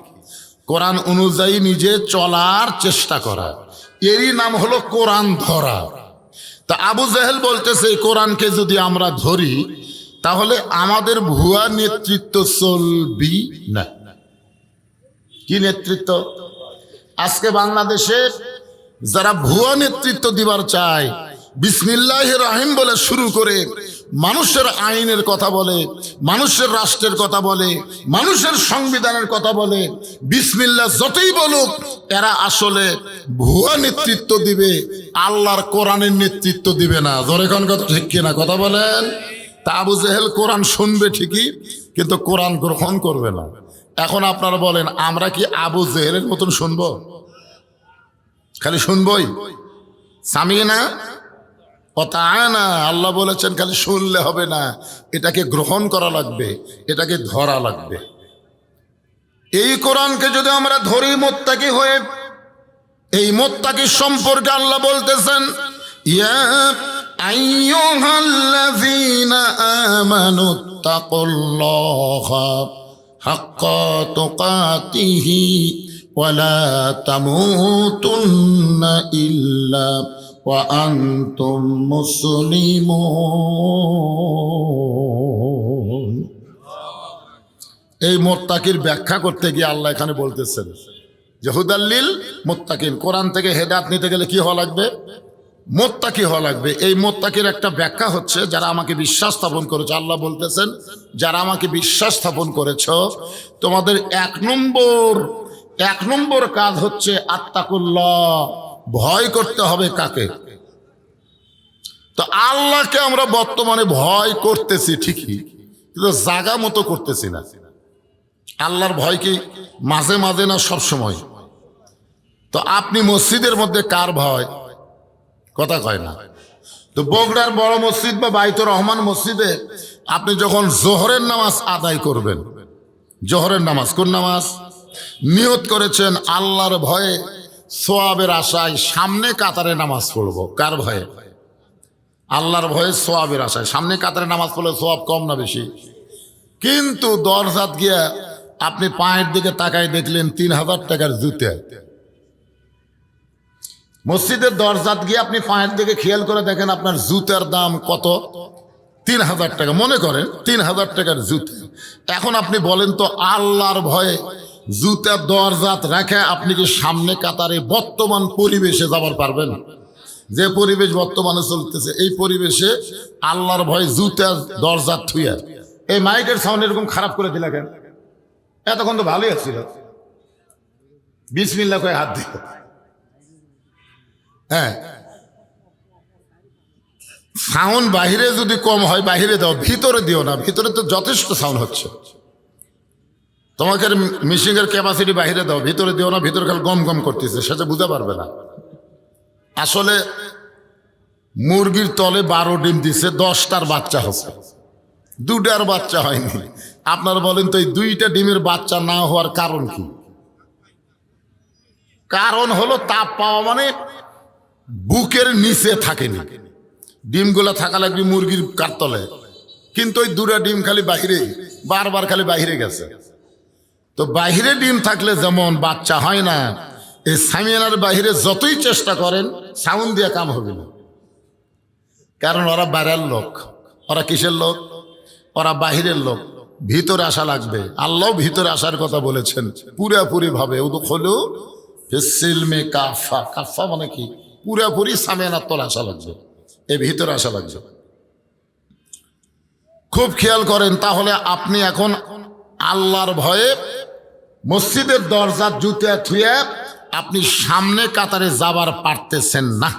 কোরআন অনুযায়ী নিজে চলার চেষ্টা করা, এরই নাম হলো কোরআন ধরা। তা আবু জেহেল বলতেছে এই কোরআনকে যদি আমরা ধরি তাহলে আমাদের ভুয়া নেতৃত্ব চলবি না। কি নেতৃত্ব? আজকে বাংলাদেশের যারা ভুয়া নেতৃত্ব দিবার চায়, বিসমিল্লাহির রহিম বলে শুরু করে মানুষের আইনের কথা বলে, মানুষের রাষ্ট্রের কথা বলে, মানুষের সংবিধানের কথা বলে, বিসমিল্লাহ যতই বলুক এরা আসলে ভুয়া নেতৃত্ব দিবে, আল্লাহর কোরআনের নেতৃত্ব দিবে না। জোরে কোন কথা ঠিক কিনা? কথা বলেন। তা আবু জেহেল কোরআন শুনবে ঠিকই কিন্তু কোরআন গ্রহণ করবে না। এখন আপনারা বলেন আমরা কি আবু জেহেলের মতন শুনবো? খালি শুনবই? সামিনা কথা না, আল্লাহ বলেছেন খালি শুনলে হবে না, এটাকে গ্রহণ করা লাগবে, এটাকে ধরা লাগবে। এই কোরআনকে যদি আমরা ধরি মুত্তাকি হয়ে, এই মুত্তাকি সম্পর্কে আল্লাহ বলতেছেন ইয়া আইয়ুহাল্লাযীনা আমানুত্তাকুল্লাহা হাক্কা তুকাতিহি ওয়া লা তামুতুন্না ইল্লা ওয়া আনতুম মুসলিমুন। এই মুত্তাকির ব্যাখ্যা করতে গিয়ে আল্লাহ এখানে বলতেছেন যে হুদাল্লিল মুত্তাকিন, কোরআন থেকে হেদায়েত নিতে গেলে কি হওয়া লাগবে? মুত্তাকি হওয়া লাগবে। এই মুত্তাকির একটা ব্যাখ্যা হচ্ছে যারা আমাকে বিশ্বাস স্থাপন করেছে। আল্লাহ বলতেছেন যারা আমাকে বিশ্বাস স্থাপন করেছ তোমাদের এক নম্বর কাজ হচ্ছে আত্তাকুল্লাহ, ভয় করতে হবে। কাকে? তো আল্লাহকে আমরা বর্তমানে ভয় করতেছি ঠিকই, কিন্তু জাগা মতো করতেছি না। আল্লাহর ভয় কি মাঝে মাঝে না সব সময়? তো আপনি মসজিদের মধ্যে কার ভয়? কথা কয় না। তো বগুড়ার বড় মসজিদ বা বাইতুর রহমান মসজিদে আপনি যখন জোহরের নামাজ আদায় করবেন, জোহরের নামাজ, কোন নামাজ নিয়ত করেছেন আল্লাহর ভয়ে সোয়াবের আশায় সামনে কাতারে নামাজ পড়বো, কার ভয়ে? আল্লাহর ভয়ে সোয়াবের আশায় সামনে কাতারে নামাজ পড়লে সোয়াব কম না বেশি? কিন্তু দরজাত গিয়া আপনি পায়ের দিকে তাকায় দেখলেন ৩,০০০ টাকার জুতা। মসজিদের দরজাত গিয়ে আপনি পায়ের দিকে খেয়াল করে দেখেন আপনার জুতার দাম কত? ৩,০০০ টাকা। মনে করেন ৩,০০০ টাকার জুতা। এখন আপনি বলেন তো আল্লাহর ভয়ে জুতার দরজাত রেখে আপনি কি সামনে কাতারে বর্তমান পরিবেশে যাবার পারবেন? যে পরিবেশ বর্তমানে চলতেছে এই পরিবেশে আল্লাহর ভয়ে জুতার দরজাত থুইয়া এই মাইকের সাউন্ড এরকম খারাপ করে দিলা কেন? এতক্ষণ তো ভালোই আসছিল, বিসমিল্লাহ কয়ে হাত দিল। হ্যাঁ, সাউন্ড বাহিরে যদি কম হয় বাহিরে দাও, ভিতরে দিও না। ভিতরে তো যথেষ্ট সাউন্ড হচ্ছে। তোমাকে মিশিংয়ের ক্যাপাসিটি বাহিরে দাও, ভিতরে দিও না। ভিতরে খালি গম গম করতেছে, সেটা বুঝতে পারবে না। আসলে মুরগির তলে 12 ডিম দিছে, 10টার বাচ্চা হচ্ছে, 2টার বাচ্চা হয়নি। আপনারা বলেন তো এই 2টা ডিমের বাচ্চা না হওয়ার কারণ কি? কারণ হলো তাপ পাওয়া মানে বুকের নিচে থাকেনি, ডিমগুলা থাকা লাগবে মুরগির কারতলে, কিন্তু ওই 2টা ডিম খালি বাহিরে, বারবার খালি বাহিরে গেছে। তো বাহিরে ডিম থাকলে যেমন বাচ্চা হয় না, এই সামিয়ানার বাহিরে যতই চেষ্টা করেন সাউন্ড দিয়ে কাম হবে না। কারণ ওরা বাইরের লোক। ওরা কিসের লোক? ওরা বাহিরের লোক। ভিতরে আসা লাগবে। আল্লাহ ভিতরে আসার কথা বলেছেন পুরাপুরি ভাবে। উদখুলু ফিস-সিলমি কাফা। কাফা মানে কি? পুরাপুরি সামিয়ানার তলে আসা লাগবে, এই ভিতরে আসা লাগবে। খুব খেয়াল করেন, তাহলে আপনি এখন আল্লাহর ভয়ে মসজিদের দরজা জুতা থুয়ে আপনি সামনে কাতারে যাবার পারতেছেন না।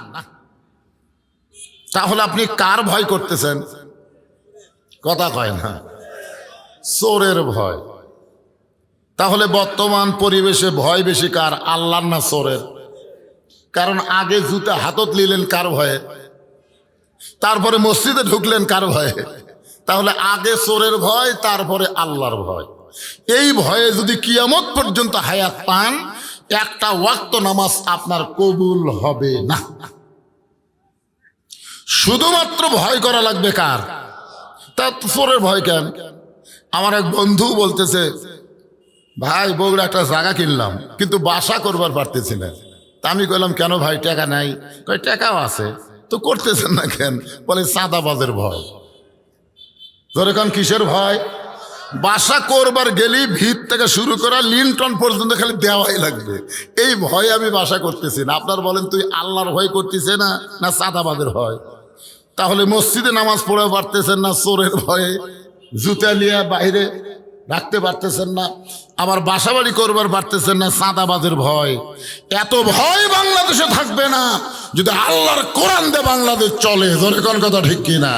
তাহলে আপনি কার ভয় করতেছেন? কথা কয় না, চোরের ভয়। তাহলে বর্তমান পরিবেশে ভয় বেশি কার? আল্লাহর না চোরের? কারণ আগে জুতা হাতত নিলেন কার ভয়ে? তারপরে মসজিদে ঢুকলেন কার ভয়ে? তাহলে আগে চোরের ভয়, তারপরে আল্লাহর ভয়। এই ভয়ে যদি কিয়ামত পর্যন্ত হায়াত পান, একটা ওয়াক্ত নামাজ আপনার কবুল হবে না। শুধুমাত্র ভয় করা লাগবে কার? তা চোরের ভয় কেন? আমার এক বন্ধু বলতেছে, ভাই বগুড়া একটা জায়গা কিনলাম কিন্তু বাসা করবার পারতেছি না। তা আমি কইলাম, কেন ভাই, টাকা নাই? কই টাকাও আছে, তো করতেছেন না কেন? বলে চাঁদাবাজের ভয়। ধরে কারণ কিসের ভয়? বাসা করবার গেলেই ভিত থেকে শুরু করা লিন্টন পর্যন্ত খালি দেওয়াই লাগবে, এই ভয়ে আমি বাসা করতেছি না। আপনার বলেন, তুই আল্লাহর ভয় করতেছে না, না চাঁদাবাজের ভয়? তাহলে মসজিদে নামাজ পড়ে পারতেছেন না চোরের ভয়ে, জুতা নিয়ে বাইরে রাখতে পারতেছেন না, আবার বাসা বাড়ি করবার পারতেছেন না চাঁদাবাজের ভয়। এত ভয় বাংলাদেশে থাকবে না যদি আল্লাহর কোরআন দিয়ে বাংলাদেশ চলে। ধরে কোন কথা ঠিক কিনা?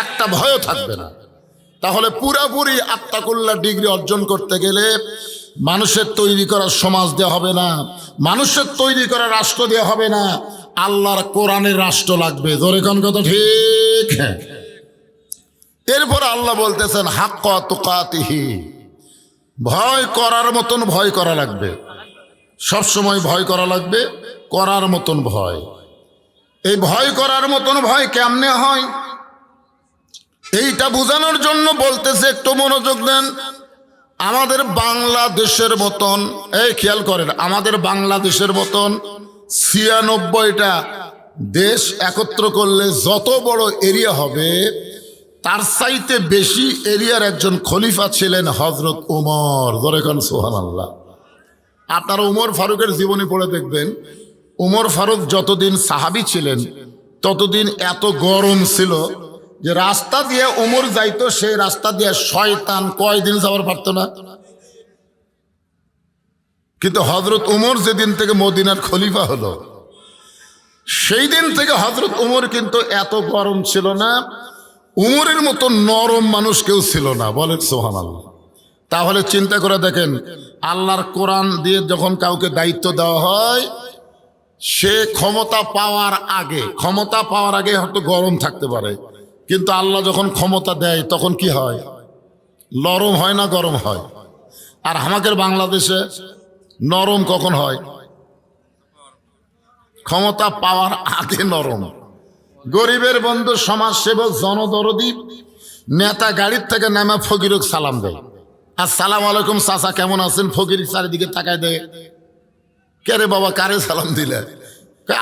একটা ভয়ও থাকবে না। তাহলে পুরাপুরি আত্মাকুল্লাহ ডিগ্রি অর্জন করতে গেলে মানুষের তৈরি করা সমাজ দেওয়া হবে না, মানুষের তৈরি করা রাষ্ট্র দেওয়া হবে না, আল্লাহর কোরআনের রাষ্ট্র লাগবে। ধরে কোন কথা ঠিক? এরপর আল্লাহ বলতেছেন হাক্কা তুকাতিহি, ভয় করার মতন ভয় করা লাগবে, সবসময় ভয় করা লাগবে, করার মতন ভয়। এই ভয় করার মতন ভয় কেমনে হয় এইটা বোঝানোর জন্য বলতেছে, একটু মনোযোগ দেন। আমাদের বাংলাদেশের মতন, এই খেয়াল করেন, আমাদের বাংলাদেশের মতন ৯৬টা দেশ একত্র করলে যত বড় এরিয়া হবে তার চাইতে বেশি এরিয়ার একজন খলিফা ছিলেন হজরত উমর। ধরে কোন সুবহানাল্লাহ। আপনারা উমর ফারুকের জীবনী পড়ে দেখবেন, উমর ফারুক যতদিন সাহাবী ছিলেন ততদিন এত গরম ছিল যে রাস্তা দিয়ে উমর যাইতো, সেই রাস্তা দিয়ে শয়তান কয়দিন যাওয়ার পারত না। কিন্তু হজরত উমর যেদিন থেকে মদিনার খলিফা হলো সেই দিন থেকে হজরত উমর কিন্তু এত গরম ছিল না, উমরের মতো নরম মানুষ কেউ ছিল না। বলেন সুবহানাল্লাহ। তাহলে চিন্তা করে দেখেন, আল্লাহর কোরআন দিয়ে যখন কাউকে দায়িত্ব দেওয়া হয়, সে ক্ষমতা পাওয়ার আগে হয়তো গরম থাকতে পারে, কিন্তু আল্লাহ যখন ক্ষমতা দেয় তখন কি হয়? নরম হয় না গরম হয়? আর আমাদের বাংলাদেশে নরম কখন হয়? ক্ষমতা পাওয়ার আগে নরম। গরিবের বন্ধু, সমাজসেবক, জনদরদী নেতা গাড়ির থেকে নামা ফকিরক সালাম দেয়, আসসালামু আলাইকুম চাচা কেমন আছেন? ফকির চারিদিকে তাকায় দেয়, কে রে বাবা, কারে সালাম দিলে?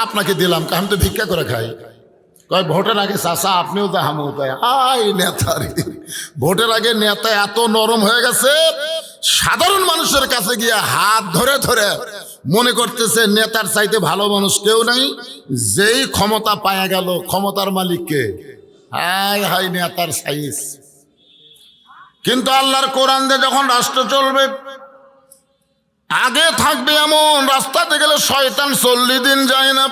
আপনাকে দিলাম, আমি তো ভিক্ষা করে খাই। কয় ভোটের আগে চাচা আপনিও তো হামু তাই। আই নেতা রে, ভোটের আগে নেতা এত নরম হয়ে গেছে, সাধারণ মানুষের কাছে গিয়ে হাত ধরে ধরে মনে করতেছে নেতার চাইতে ভালো মানুষ কেউ নাই। যেই ক্ষমতা পায়া গেল, ক্ষমতার মালিককে হাই হাই নেতার সাইজ। কিন্তু আল্লাহর কোরআন দিয়ে যখন রাষ্ট্র চলবে, আগে থাকবে এমন রাস্তাতে গেলে শয়তান 40 দিন যায় না।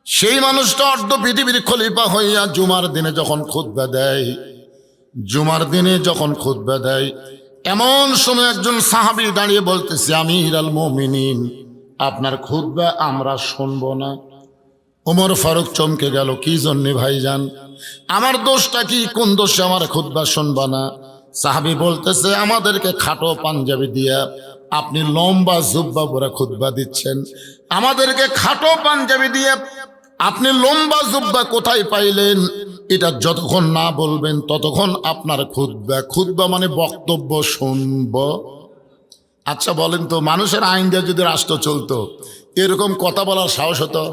সেই মানুষটা অর্ধ পৃথিবীর খলিফা হইয়া জুমার দিনে যখন খুতবা দেয়, এমন সময় একজন সাহাবী দাঁড়িয়ে বলতেছে, আমিরুল মুমিনিন, আপনার খুতবা আমরা শুনবো না। ওমর ফারুক চমকে গেল, কি জন্যে ভাইজান? আমার দোষটা কি? কোন দোষে আমার খুতবা শুনবা না? সাহাবী বলতেছে, আমাদেরকে খাটো পাঞ্জাবি দিয়া আপনি লম্বা জুব্বা পরে খুতবা দিচ্ছেন, আমাদেরকে খাটো পাঞ্জাবি দিয়ে আপনি লম্বা জুব্বা কোথায় পাইলেন? এটা যতক্ষণ না বলবেন ততক্ষণ আপনার খুতবা মানে বক্তব্য শুনব। আচ্ছা বলেন তো, মানুষের আইন দিয়ে যদি রাষ্ট্র চলতো, এরকম কথা বলার সাহস হতো?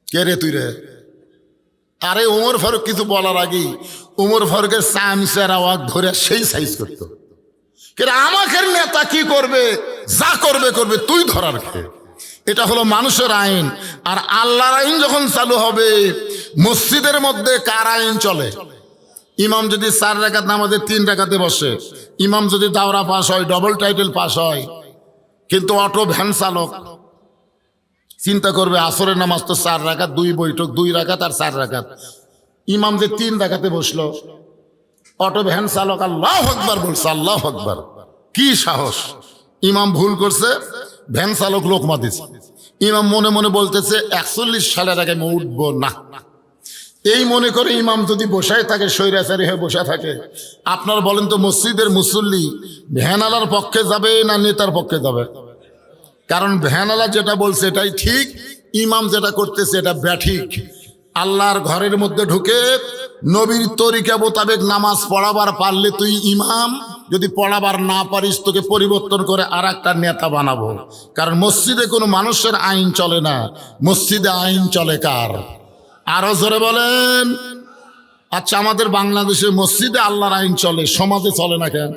কে রে তুই রে? আরে উমর ফারুক কিছু বলার আগেই উমর ফারুকের চামচের আওয়াজ ধরে সেই সাইজ করতো। আমাকে নেতা কি করবে? যা করবে করবে, তুই ধরার খেয়ে। এটা হলো মানুষের আইন। আর আল্লাহর আইন যখন চালু হবে, মসজিদের মধ্যে কার আইন চলে? ইমাম যদি 4 রাকাত নামাজে 3 রাকাতে বসে, ইমাম যদি দাওরা পাস হয়, ডবল টাইটেল পাস হয়, কিন্তু অটো ভ্যান চালক চিন্তা করবে আসরের নামাজ তো 4 রাকাত, 2 বৈঠক, 2 রাকাত আর 4 রাকাত, ইমাম যে 3 রাকাতে বসলো, অটো ভ্যান চালক আল্লাহু আকবার বলছে, আল্লাহু আকবার, কি সাহস! ইমাম ভুল করছে, ভ্যান চালক লোকমা দিছে, ইমাম মনে মনে বলতেছে 41 সালের আগে আমি উঠবো না। এই মনে করে ইমাম যদি বসায় থাকে, স্বৈরাচারী হয়ে বসে থাকে, আপনার বলেন তো মসজিদের মুসল্লি ভ্যানালার পক্ষে যাবে না নেতার পক্ষে যাবে? কারণ ভ্যানালা যেটা বলছে এটাই ঠিক, ইমাম যেটা করতেছে এটা ব্যাঠিক। আল্লাহর ঘরের মধ্যে ঢুকে নবীর তরিকা মোতাবেক নামাজ পড়াবার পারলে তুই ইমাম, যদি পড়াবার না পারিস তোকে পরিবর্তন করে আর একটা নেতা বানাবো। কারণ মসজিদে কোনো মানুষের আইন চলে না, মসজিদে আইন চলে কার? আরো জোরে বলেন। আচ্ছা, আমাদের বাংলাদেশে মসজিদে আল্লাহর আইন চলে, সমাজে চলে না কেন?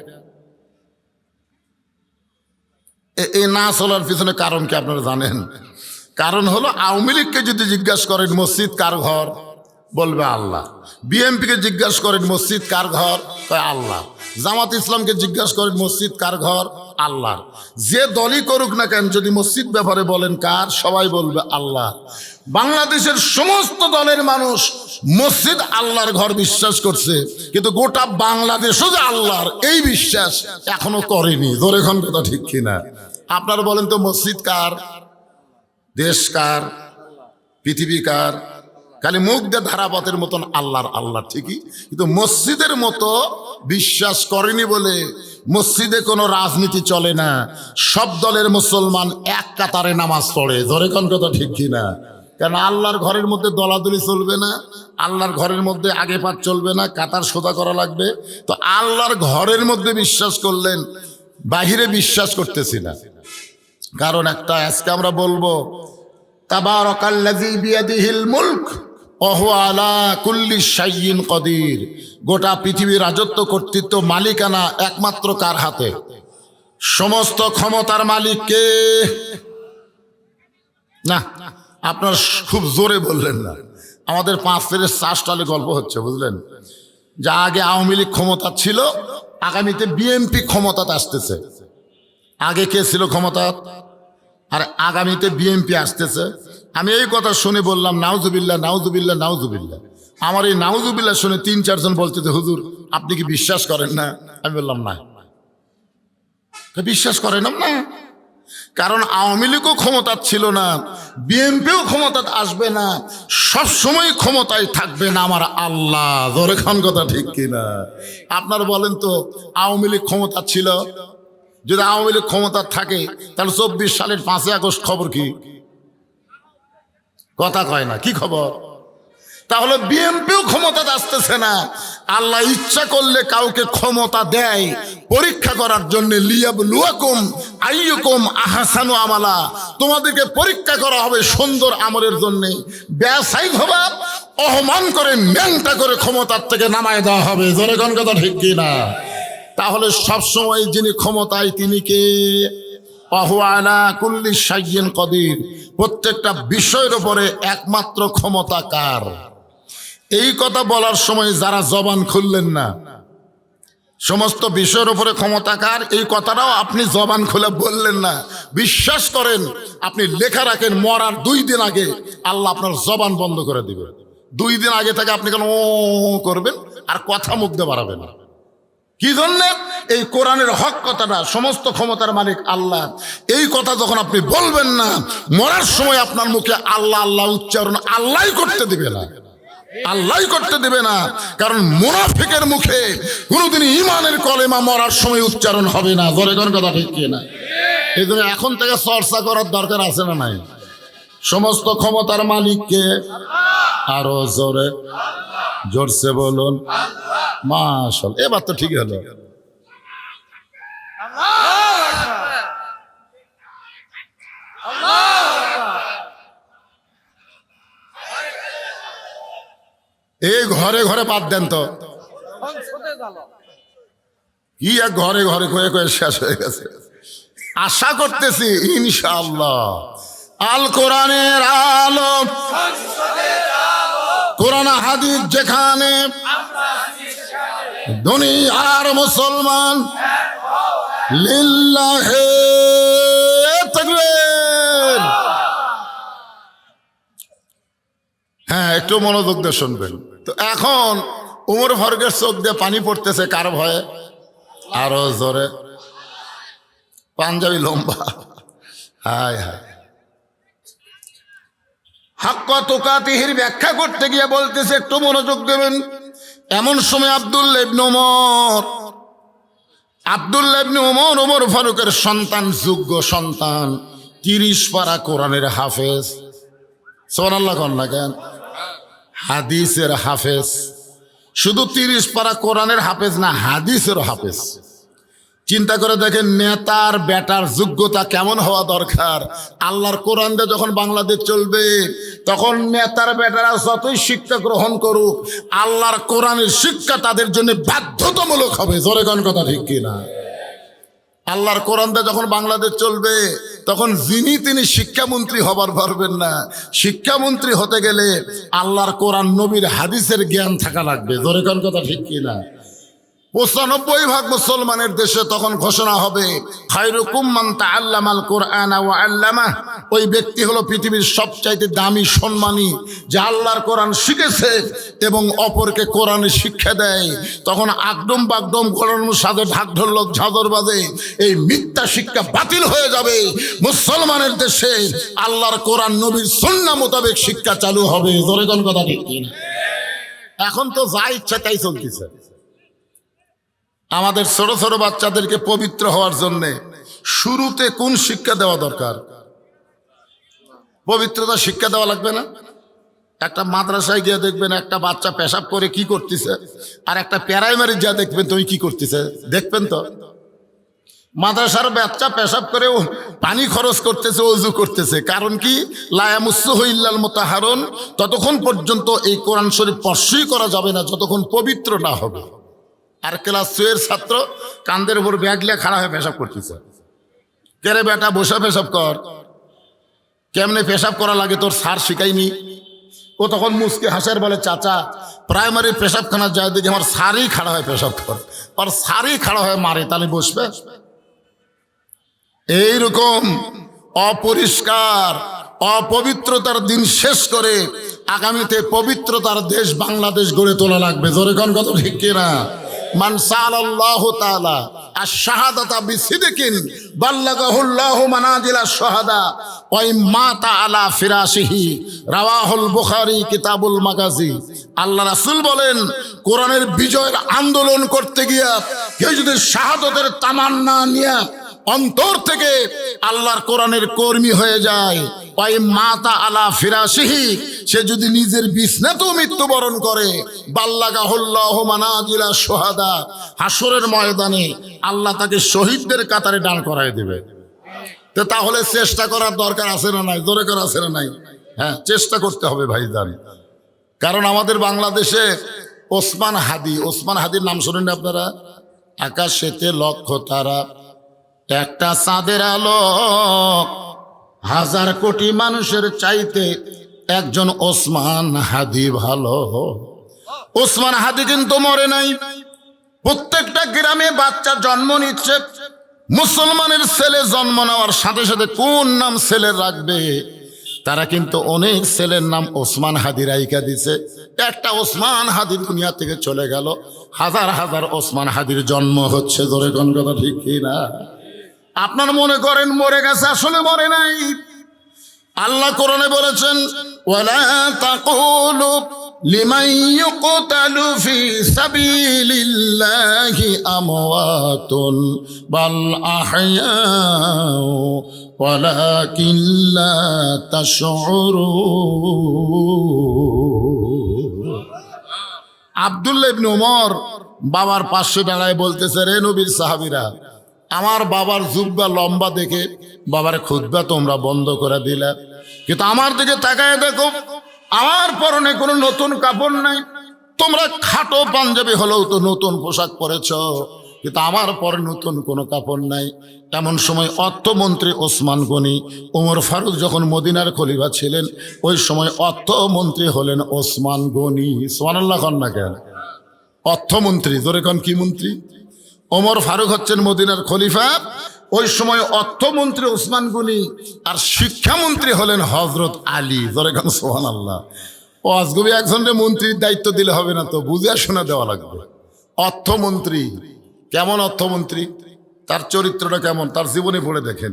এ না চলার পিছনে কারণ কি আপনারা জানেন? কারণ হলো আওয়ামী লীগকে যদি জিজ্ঞাসা করেন মসজিদ কার ঘর, বলবে আল্লাহ। বিএনপিকে জিজ্ঞাসা করেন মসজিদ কার ঘর, কয় আল্লাহ। জামাত ইসলামকে জিজ্ঞাসা করেন মসজিদ কার ঘর, আল্লাহর। যে দলই করুক না কেন যদি মসজিদ ব্যাপারে বলেন কার, সবাই বলবে আল্লাহ। বাংলাদেশের সমস্ত দলের মানুষ মসজিদ আল্লাহর ঘর বিশ্বাস করছে, কিন্তু গোটা বাংলাদেশও যে আল্লাহর এই বিশ্বাস এখনো করেনি। ধরে এখন কথা ঠিক কিনা? আপনারা বলেন তো মসজিদ কার, দেশ কার, পৃথিবী কার? খালি মুখ দিয়ে ধারাপথের মতন আল্লাহর আল্লাহ ঠিকই, কিন্তু মসজিদের মতো বিশ্বাস করেনি বলে মসজিদে কোনো রাজনীতি চলে না। সব দলের মুসলমান এক কাতারে নামাজ পড়ে। ধরে কোন কথা ঠিক কিনা? কেন? আল্লাহর ঘরের মধ্যে দলাদলি চলবে না, আল্লাহর ঘরের মধ্যে আগে পাঠ চলবে না, কাতার সোজা করা লাগবে। তো আল্লাহর ঘরের মধ্যে বিশ্বাস করলেন, বাহিরে বিশ্বাস করতেছি না। কারণ একটা, আজকে আমরা বলবো তাবারাকাল্লাযী বিয়াদিহিল মুলক ওয়া হুয়া আলা কুল্লি শাইইন কদির। গোটা পৃথিবীর রাজত্ব, কর্তৃত্ব, মালিকানা একমাত্র কার হাতে? সমস্ত ক্ষমতার মালিক কে? না, আপনার খুব জোরে বললেন না। আমাদের 5 ফেরের 4 টালে গল্প হচ্ছে, বুঝলেন? যা আগে আওয়ামী লীগ ক্ষমতা ছিল, আগামীতে বিএনপি ক্ষমতাতে আসতেছে। আগে কে ছিল ক্ষমতা? আর আগামীতে বিএনপি আসতেছে। আমি এই কথা শুনে বললাম নাউজুবিল্লাহ, নাউজুবিল্লাহ, নাউজুবিল্লাহ। আমার এই নাউজুবিল্লাহ শুনে 3-4 জন বলছে যে হুজুর আপনি কি বিশ্বাস করেন না? আমি বললাম না, বিশ্বাস করেন না। কারণ আওয়ামী লীগও ক্ষমতা ছিল না, বিএনপিও ক্ষমতা আসবে না, সব সময় ক্ষমতায় থাকবে না আমার আল্লাহ। ধরে খান কথা ঠিক কিনা? আপনার বলেন তো, আওয়ামী লীগ ক্ষমতা ছিল, যদি আওয়ামী লীগ ক্ষমতা থাকে তাহলে 24 সালের 5ই আগস্ট খবর কি? কথা কয় না, কি খবর? তাহলে বিএনপিও ক্ষমতা আসতেছে না। আল্লাহ ইচ্ছা করলে কাউকে ক্ষমতা দেয় পরীক্ষা করার জন্য, লিয়াবলুয়াকুম আইয়ুকুম আহসানু আমালা। তোমাদেরকে পরীক্ষা করা হবে সুন্দর আমলের জন্য। ব্যবসায়িক হবে অপমান করে, ন্যাংটা করে ক্ষমতার থেকে নামায় দেওয়া হবে। জোরে কোন কথা ঠিক কিনা? তাহলে সবসময় যিনি ক্ষমতায় তিনি কে? ওয়া হুয়া আলা কুল্লি শাইইন কদির। প্রত্যেকটা বিষয়ের উপরে একমাত্র ক্ষমতা কার? এই কথা বলার সময় যারা জবান খুললেন না, সমস্ত বিষয়ের উপরে ক্ষমতা কার, এই কথাটাও আপনি জবান খুলে বললেন না। বিশ্বাস করেন, আপনি লেখা রাখেন মরার 2 দিন আগে আল্লাহ আপনার জবান বন্ধ করে দিবে। 2 দিন আগে থেকে আপনি কেন ও করবেন আর কথা মুখ দিয়ে বাড়াবেন না। কি জন্য? এই কোরআনের হক কথাটা, সমস্ত ক্ষমতার মালিক আল্লাহ, এই কথা যখন আপনি বলবেন না, মরার সময় আপনার মুখে আল্লাহ আল্লাহ উচ্চারণ আল্লাহই করতে দিবে না, আল্লাহই করতে দিবে না। কারণ মুনাফিকের মুখে কোনোদিন ঈমানের কলেমা মরার সময় উচ্চারণ হবে না। জোরে কোন কথা ঠিক কি না? এই জন্য এখন থেকে চর্চা করার দরকার আছে না নাই? সমস্ত ক্ষমতার মালিককে আরো জোরে, জোরসে বলুন মাশাআল্লাহ। এবার তো ঠিক হলো। এই ঘরে ঘরে বাদ দেন তো, কি এক ঘরে ঘরে কয়ে কয়ে শেষ হয়ে গেছে। আশা করতেছি ইনশাআল্লাহ আল কোরআনের আলো, কোরআন হাদিস যেখানে, দুনিয়ার মুসলমান লিল্লাহে তাকবীর। হ্যাঁ, একটু মনোযোগ দিয়ে শুনবেন। তো এখন উমর ফারুকের চোখ দিয়ে পানি পড়তেছে কার ভয়ে? আরো জোরে, পাঞ্জাবি লম্বা। হায় হায়। হাক্কা তুকাতিহির ব্যাখ্যা করতে গিয়ে বলতেছে একটু মনোযোগ দেবেন। এমন সময় আব্দুল্লাহ ইবনে ওমর, ওমর ফারুকের সন্তান, যোগ্য সন্তান, 30 পারা কোরআনের হাফেজ। সুবহানাল্লাহ কন না কেন? হাদিসের হাফেজ। শুধু 30 পারা কোরআনের হাফেজ না, হাদিসের হাফেজ। চিন্তা করে দেখেন নেতার বেটার যোগ্যতা কেমন হওয়া দরকার। আল্লাহর কোরআন দিয়ে যখন বাংলাদেশ চলবে, তখন নেতার বেটারা যতই শিক্ষা গ্রহণ করুক, আল্লাহর কোরআনের শিক্ষা তাদের জন্য বাধ্যতামূলক হবে। জোরে কোন কথা ঠিক কিনা? আল্লাহর কোরআন দিয়ে যখন বাংলাদেশ চলবে, তখন তিনি শিক্ষামন্ত্রী হবার পারবেন না। শিক্ষামন্ত্রী হতে গেলে আল্লাহর কোরআন নবীর হাদিসের জ্ঞান থাকা লাগবে। জোরে কোন কথা ঠিক কিনা? 95% মুসলমানের দেশে তখন ঘোষণা হবে, খায়রুকুম মান তাআল্লামাল কুরআনা ওয়া আল্লামাহ। ওই ব্যক্তি হলো পৃথিবীর সবচাইতে দামি সম্মানী, যে আল্লাহর কোরআন শিখেছে এবং অপরকে কোরআনের শিক্ষা দেয়। তখন আগডম বাগডম ঘোরানোর সাথে ঢাক ঢোলক ঝাঁঝর বাজে, এই মিথ্যা শিক্ষা বাতিল হয়ে যাবে। মুসলমানের দেশে আল্লাহর কোরআন নবীর সুন্নাহ মোতাবেক শিক্ষা চালু হবে। জোরে কোন কথা ঠিক কিনা? এখন তো যা ইচ্ছা তাই চলতেছে। আমাদের ছোট ছোট বাচ্চাদেরকে পবিত্র হওয়ার জন্য শুরুতে কোন শিক্ষা দেওয়া দরকার? পবিত্রতা শিক্ষা দেওয়া লাগবে না? একটা মাদ্রাসায় গিয়ে দেখবেন একটা বাচ্চা পেশাব করে কি করতেছে, আর একটা প্রাইমারি যা দেখবেন তুমি কি করতেছে, দেখবেন তো। মাদ্রাসার বাচ্চা পেশাব করে পানি খরচ করতেছে, ওযু করতেছে, কারণ কি? লা ইয়ামুসসুহু ইল্লাল মুতাহহারুন। ততক্ষণ পর্যন্ত এই কোরআন শরীফ স্পর্শই করা যাবে না যতক্ষণ পবিত্র না হবে। আর ক্লাস 2 এর ছাত্র কান্দের উপর ব্যাগ লিয়ে খাড়া হয়ে পেশাব করতেছে। কেরে বেটা বসে পেশাব কর, কেমনে পেশাব করা লাগে তোর স্যার শিখাইনি? ও তখন মুসকে হাসার বলে, চাচা প্রাইমারি পেশাবখানা যায় দেখি আমার স্যারই খাড়া হয়ে পেশাব কর, আর স্যারই খাড়া হয়ে মারে, তাহলে বসবে? এইরকম অপরিষ্কার অপবিত্রতার দিন শেষ করে আগামীতে পবিত্রতার দেশ বাংলাদেশ গড়ে তোলা লাগবে। জোরে কোন কথা ঠিক কিনা? মান সাআলাল্লাহু তাআলা আশ-শাহাদাতা বিসিদকিন বাল্লাগাহুল্লাহু মানাজিলা আশ-শাহাদা ওয়া ইম্মাতা আলা ফিরাশিহি, রাওয়াহুল বুখারী কিতাবুল মাগাজি। আল্লাহ রাসূল বলেন, কোরআনের বিজয়ের আন্দোলন করতে গিয়া কেউ যদি শাহাদাতের তামান্না নিয়ে অন্তর থেকে আল্লাহর কোরআনের কর্মী হয়ে যায়, ওই মাতা আলা ফিরাশিহি, সে যদি নিজের বিছনাতেও মৃত্যুবরণ করে, বাল্লাগাহুল্লাহু মানাজিলা শুহাদা, হাসরের ময়দানে আল্লাহ তাকে শহীদদের কাতারে দাঁড় করায় দেবে। তো তাহলে চেষ্টা করার দরকার আছে না নাই? জোরে করে আছে না নাই? হ্যাঁ, চেষ্টা করতে হবে ভাইজান। কারণ আমাদের বাংলাদেশে ওসমান হাদির নাম শোনেন আপনারা? আকাশেতে লক্ষ তারা, একটা চাঁদের আলো, হাজার কোটি মানুষের চাইতে একজন ওসমান হাদি ভালো। ওসমান হাদি কিন্তু মরে নাই। প্রত্যেকটা গ্রামে বাচ্চা জন্ম নিচ্ছে। মুসলমানের ছেলে জন্ম নেওয়ার সাথে সাথে কোন নাম ছেলের রাখবে? তারা কিন্তু অনেক ছেলের নাম ওসমান হাদি রাইকা দিছে। একটা ওসমান হাদি দুনিয়া থেকে চলে গেল, হাজার হাজার ওসমান হাদির জন্ম হচ্ছে। জোরে কোন কথা ঠিক কিনা? আপনার মনে করেন মরে গেছে, আসলে মরে নাই। আল্লাহ কোরআনে বলেছেন, ওয়ালা তাকুলু লিমান ইউকতালু ফি সাবিলিল্লাহি আমওয়াতুন বাল আহইয়াউ ওয়ালাকিন লা তাশউরুন। আব্দুল্লাহ ইবনে ওমর বাবার পাশে দাঁড়ায় বলতেছে, রে নবীর সাহাবীরা, আমার বাবার জুব্বা লম্বা দেখে বাবার খুতবা তোমরা বন্ধ করে দিলে, কিন্তু আমার দিকে তাকায় দেখো, আমার পরনে কোনো নতুন কাপড় নাই। তোমরা খাটো পাঞ্জাবি হলেও তো নতুন পোশাক পরেছ, কিন্তু আমার পরে নতুন কোনো কাপড় নাই। এমন সময় অর্থমন্ত্রী ওসমান গনি, ওমর ফারুক যখন মদিনার খলিফা ছিলেন, ওই সময় অর্থমন্ত্রী হলেন ওসমান গনি। সুবহানাল্লাহ খান না কেন? অর্থমন্ত্রী, জোরে কোন কি মন্ত্রী? ওমর ফারুক হচ্ছেন মদিনার খলিফা, ওই সময় অর্থমন্ত্রী ওসমান গনি, আর শিক্ষামন্ত্রী হলেন হযরত আলী। জোরে কোন সুবহানাল্লাহ। ও আজগবি একজনের মন্ত্রীর দায়িত্ব দিলে হবে না, তো বুঝে শোনা দেওয়া লাগবে। অর্থমন্ত্রী কেমন? অর্থমন্ত্রী তার চরিত্রটা কেমন, তার জীবনে পড়ে দেখেন।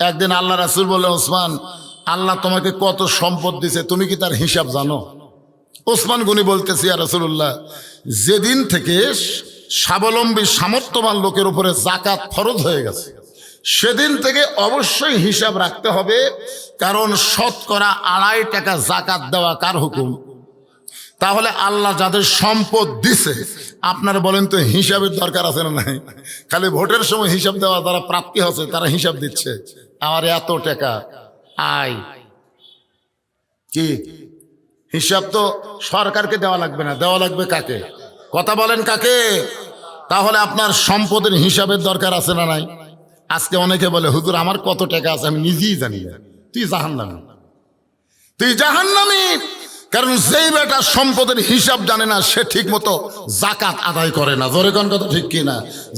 একদিন আল্লাহ রাসূল বললেন, ওসমান, আল্লাহ তোমাকে কত সম্পদ দিছে, তুমি কি তার হিসাব জানো? ওসমান গনি বলতেছি, ইয়া রাসূলুল্লাহ, যেদিন থেকে স্বাবলম্বী সামর্থ্যবান লোকের উপরে জাকাত ফরজ হয়ে গেছে, সেদিন থেকে অবশ্যই হিসাব রাখতে হবে। কারণ শতকরা 2.5 টাকা জাকাত দেওয়া কার হুকুম? তাহলে আল্লাহ যাদের সম্পদ দিছে আপনারা বলেন তো হিসাবের দরকার আছে না নাই? খালি ভোটের সময় হিসাব দেওয়া, যারা প্রাপ্তি হচ্ছে তারা হিসাব দিচ্ছে আমার এত টাকা আয়। কি হিসাব তো সরকারকে দেওয়া লাগবে না, দেওয়া লাগবে কাকে? কথা বলেন কাকে? তাহলে আপনার সম্পদের হিসাবের দরকার আছে না নাই? আজকে অনেকে বলে হুজুর আমার কত টাকা আছে আমি নিজেই জানি না। তুই জাহান্নামী, তুই জাহান্নামী। কারণ যেই বেটা সম্পদের হিসাব জানে না সে ঠিক মতো জাকাত আদায় করে না। জোরে কোন কথা ঠিক কিনা?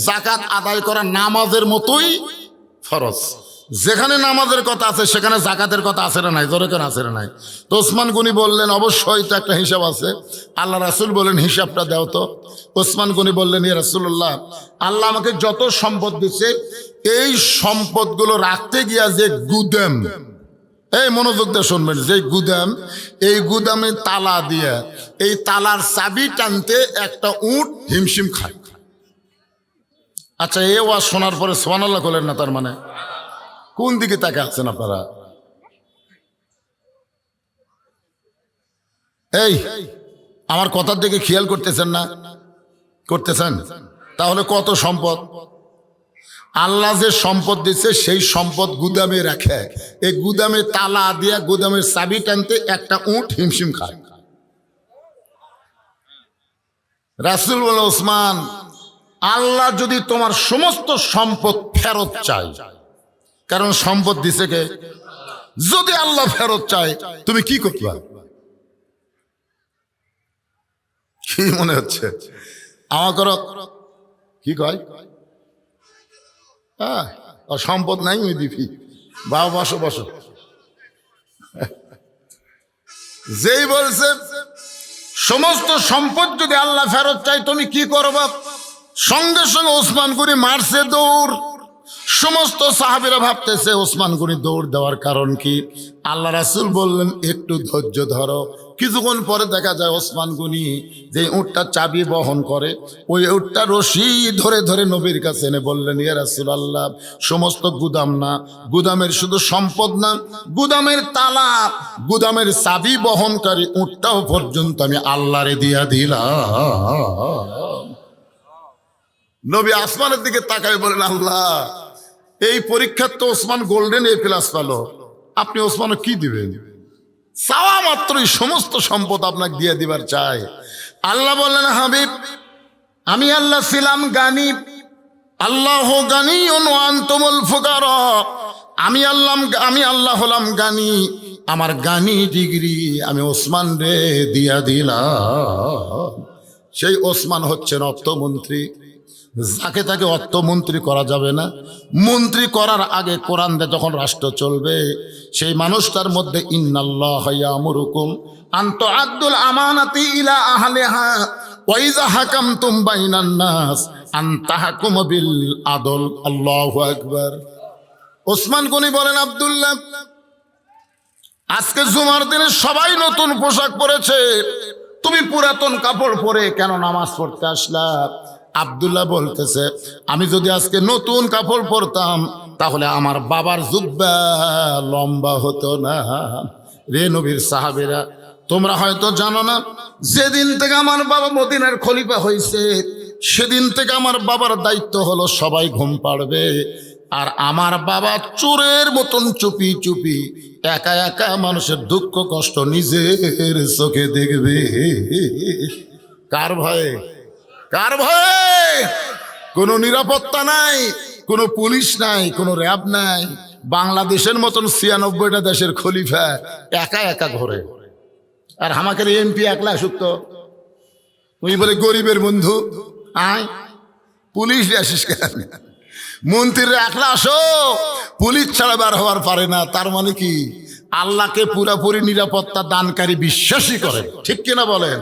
জাকাত আদায় করা নামাজের মতোই ফরজ। যেখানে নামাজের কথা আছে সেখানে জাকাতের কথা আছে না নাই? জোরে কোন আছে না নাই? তো ওসমান গনি বললেন অবশ্যই তো একটা হিসাব আছে। আল্লাহ রাসূল বললেন হিসাবটা দাও তো। ওসমান গনি বললেন ইয়া রাসূলুল্লাহ, আল্লাহ আমাকে যত সম্পদ দিচ্ছে এই সম্পদগুলো রাখতে গিয়া যে গুদাম, এই মনোযোগ দিয়ে শুনবেন, যে গুদাম, এই গুদামে তালা দিয়ে এই তালার চাবি টানতে একটা উট হিমশিম খায়। আচ্ছা, এ ওয়াজ শোনার পরে সুবহানাল্লাহ বলেন না? তার মানে কোন দিকে তাকে আছেন আপনারা? এই আমার কথার দিকে খেয়াল করতেছেন না? করতেছেন? তাহলে কত সম্পদ আল্লাহ যে সম্পদ দিচ্ছে সেই সম্পদ গুদামে রাখে, এই গুদামে তালা দিয়া গুদামের চাবি টানতে একটা উট হিমশিম খায়। রাসূল বলে ওসমান, আল্লাহ যদি তোমার সমস্ত সম্পদ ফেরত চায়, কারণ সম্পদ দিছে কে, যদি আল্লাহ ফেরত চায় তুমি কি করবা? কি মনে হচ্ছে আমার করো? কি কয়? হ্যাঁ, সম্পদ নাই ওই দিবি। বাবা বসো বসো। যেই বলছে সমস্ত সম্পদ যদি আল্লাহ ফেরত চাই তুমি কি করবা, সঙ্গে সঙ্গে ওসমান গনি মারছে দৌড়। সমস্ত সাহাবীরা ভাবতেছে ওসমান গনি দৌড় দেওয়ার কারণ কি? আল্লাহ রাসূল বললেন একটু ধৈর্য ধরো। কিছুক্ষণ পরে দেখা যায় ওসমান গনি যে উটটা চাবি বহন করে ওই উটটা রশি ধরে ধরে নবীর কাছে এনে বললেন ইয়া রাসূলুল্লাহ, সমস্ত গুদাম না, গুদামের শুধু সম্পদ না, গুদামের তালা, গুদামের চাবি বহনকারী উটটাও পর্যন্ত আমি আল্লাহরে দিয়া দিলাম। নবী আসমানের দিকে তাকায় বলেন আল্লাহ, এই পরীক্ষার তো ওসমান গোল্ডেন এ প্লাস পেল, আপনি ওসমান কি দিবেন? চাওয়া মাত্রই সমস্ত সম্পদ আপনাকে দিয়ে দিবার চাই। আল্লাহ বললেন হাবিব, আমি আল্লাহ ছিলাম গানি, আল্লাহ গানি আনতুমুল ফুকারা। আমি আল্লাহ হলাম গানি, আমার গানি ডিগ্রি আমি ওসমান রে দিয়া দিলাম। সেই ওসমান হচ্ছেন অর্থমন্ত্রী, যাকে তাকে অর্থমন্ত্রী করা যাবে না। মন্ত্রী করার আগে কোরআন দিয়ে যখন রাষ্ট্র চলবে সেই মানুষটার মধ্যে ইন্নাল্লাহা ইয়ামুরুকুম আন তুআদ্দুল আমানাতি ইলা আহলিহা ওয়া ইযা হাকামতুম বাইনান নাস আন তাহকুমু বিল আদল। আল্লাহু আকবার। ওসমান গনি বলেন আব্দুল্লাহ, আজকে জুমার দিনে সবাই নতুন পোশাক পরেছে, তুমি পুরাতন কাপড় পরে কেন নামাজ পড়তে আসলা? আব্দুল্লাহ বলতেছে আমি যদি আজকে নতুন কাপড় পরতাম তাহলে আমার বাবার জুব্বা লম্বা হতো না। রে নবীর সাহাবীরা, তোমরা হয়তো জানো না, যেদিন থেকে আমার বাবা মদিনার খলিফা হয়েছে সেদিন থেকে আমার বাবার দায়িত্ব হলো সবাই ঘুম পাড়বে, আর আমার বাবা চোরের মতন চুপি চুপি একা একা মানুষের দুঃখ কষ্ট নিজের চোখে দেখবে। কার ভয়ে? কার ভয়ে? কোনো নিরাপত্তা নাই, কোনো পুলিশ নাই, কোনো র্যাব নাই। বাংলাদেশের মতন ৯৬টা দেশের খলিফা একা একা ঘোরে, আর আমাকে এমপি একলা সুক্ত। তুই বলে গরিবের বন্ধু, আয় পুলিশ আসিস কেন? মন্ত্রীরা একলা আসো, পুলিশ ছাড়া বার হওয়ার পারে না। তার মানে কি? আল্লাহকে পুরাপুরি নিরাপত্তা দানকারী বিশ্বাসী করে, ঠিক কিনা বলেন?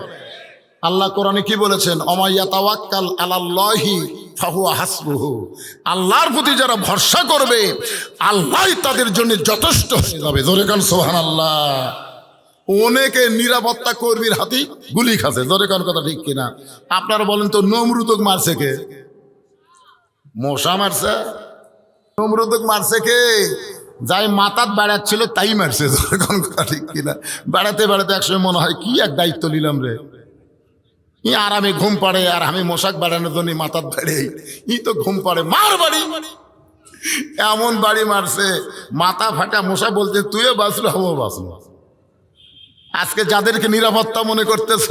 আল্লাহ কোরআনে কি বলেছেন? অমাইয়া তাওয়াক্কাল আলাল্লাহি ফাহুয়া হাসবুহু। আল্লাহর প্রতি যারা ভরসা করবে আল্লাহই তাদের জন্য যথেষ্ট হয়ে যাবে। জোরে কান সুবহানাল্লাহ। অনেকে নিরাপত্তা কর্মীর হাতে গুলি খাচ্ছে, জোরে কান কথা ঠিক কিনা? আপনারা বলেন তো নমরুদক মারছে কে? মশা মারছে? নমরুদক মারছে কে? যাই মাথাত বেড়াচ্ছিল তাই মারছে। কোন কথা ঠিক কিনা? বেড়াতে বেড়াতে একসময় মনে হয় কি এক দায়িত্ব নিলাম রে, ই আরামে ঘুম পাড়ে আর আমি মশাক বেড়ানোর জন্য মাথাত বেড়ে ই তো ঘুম পাড়ে, মার বাড়ি। এমন বাড়ি মারছে মাথা ফাটা মশা বলতে তুইও বাঁচলো হবো বাঁচলো। আজকে যাদেরকে নিরাপত্তা মনে করতেছ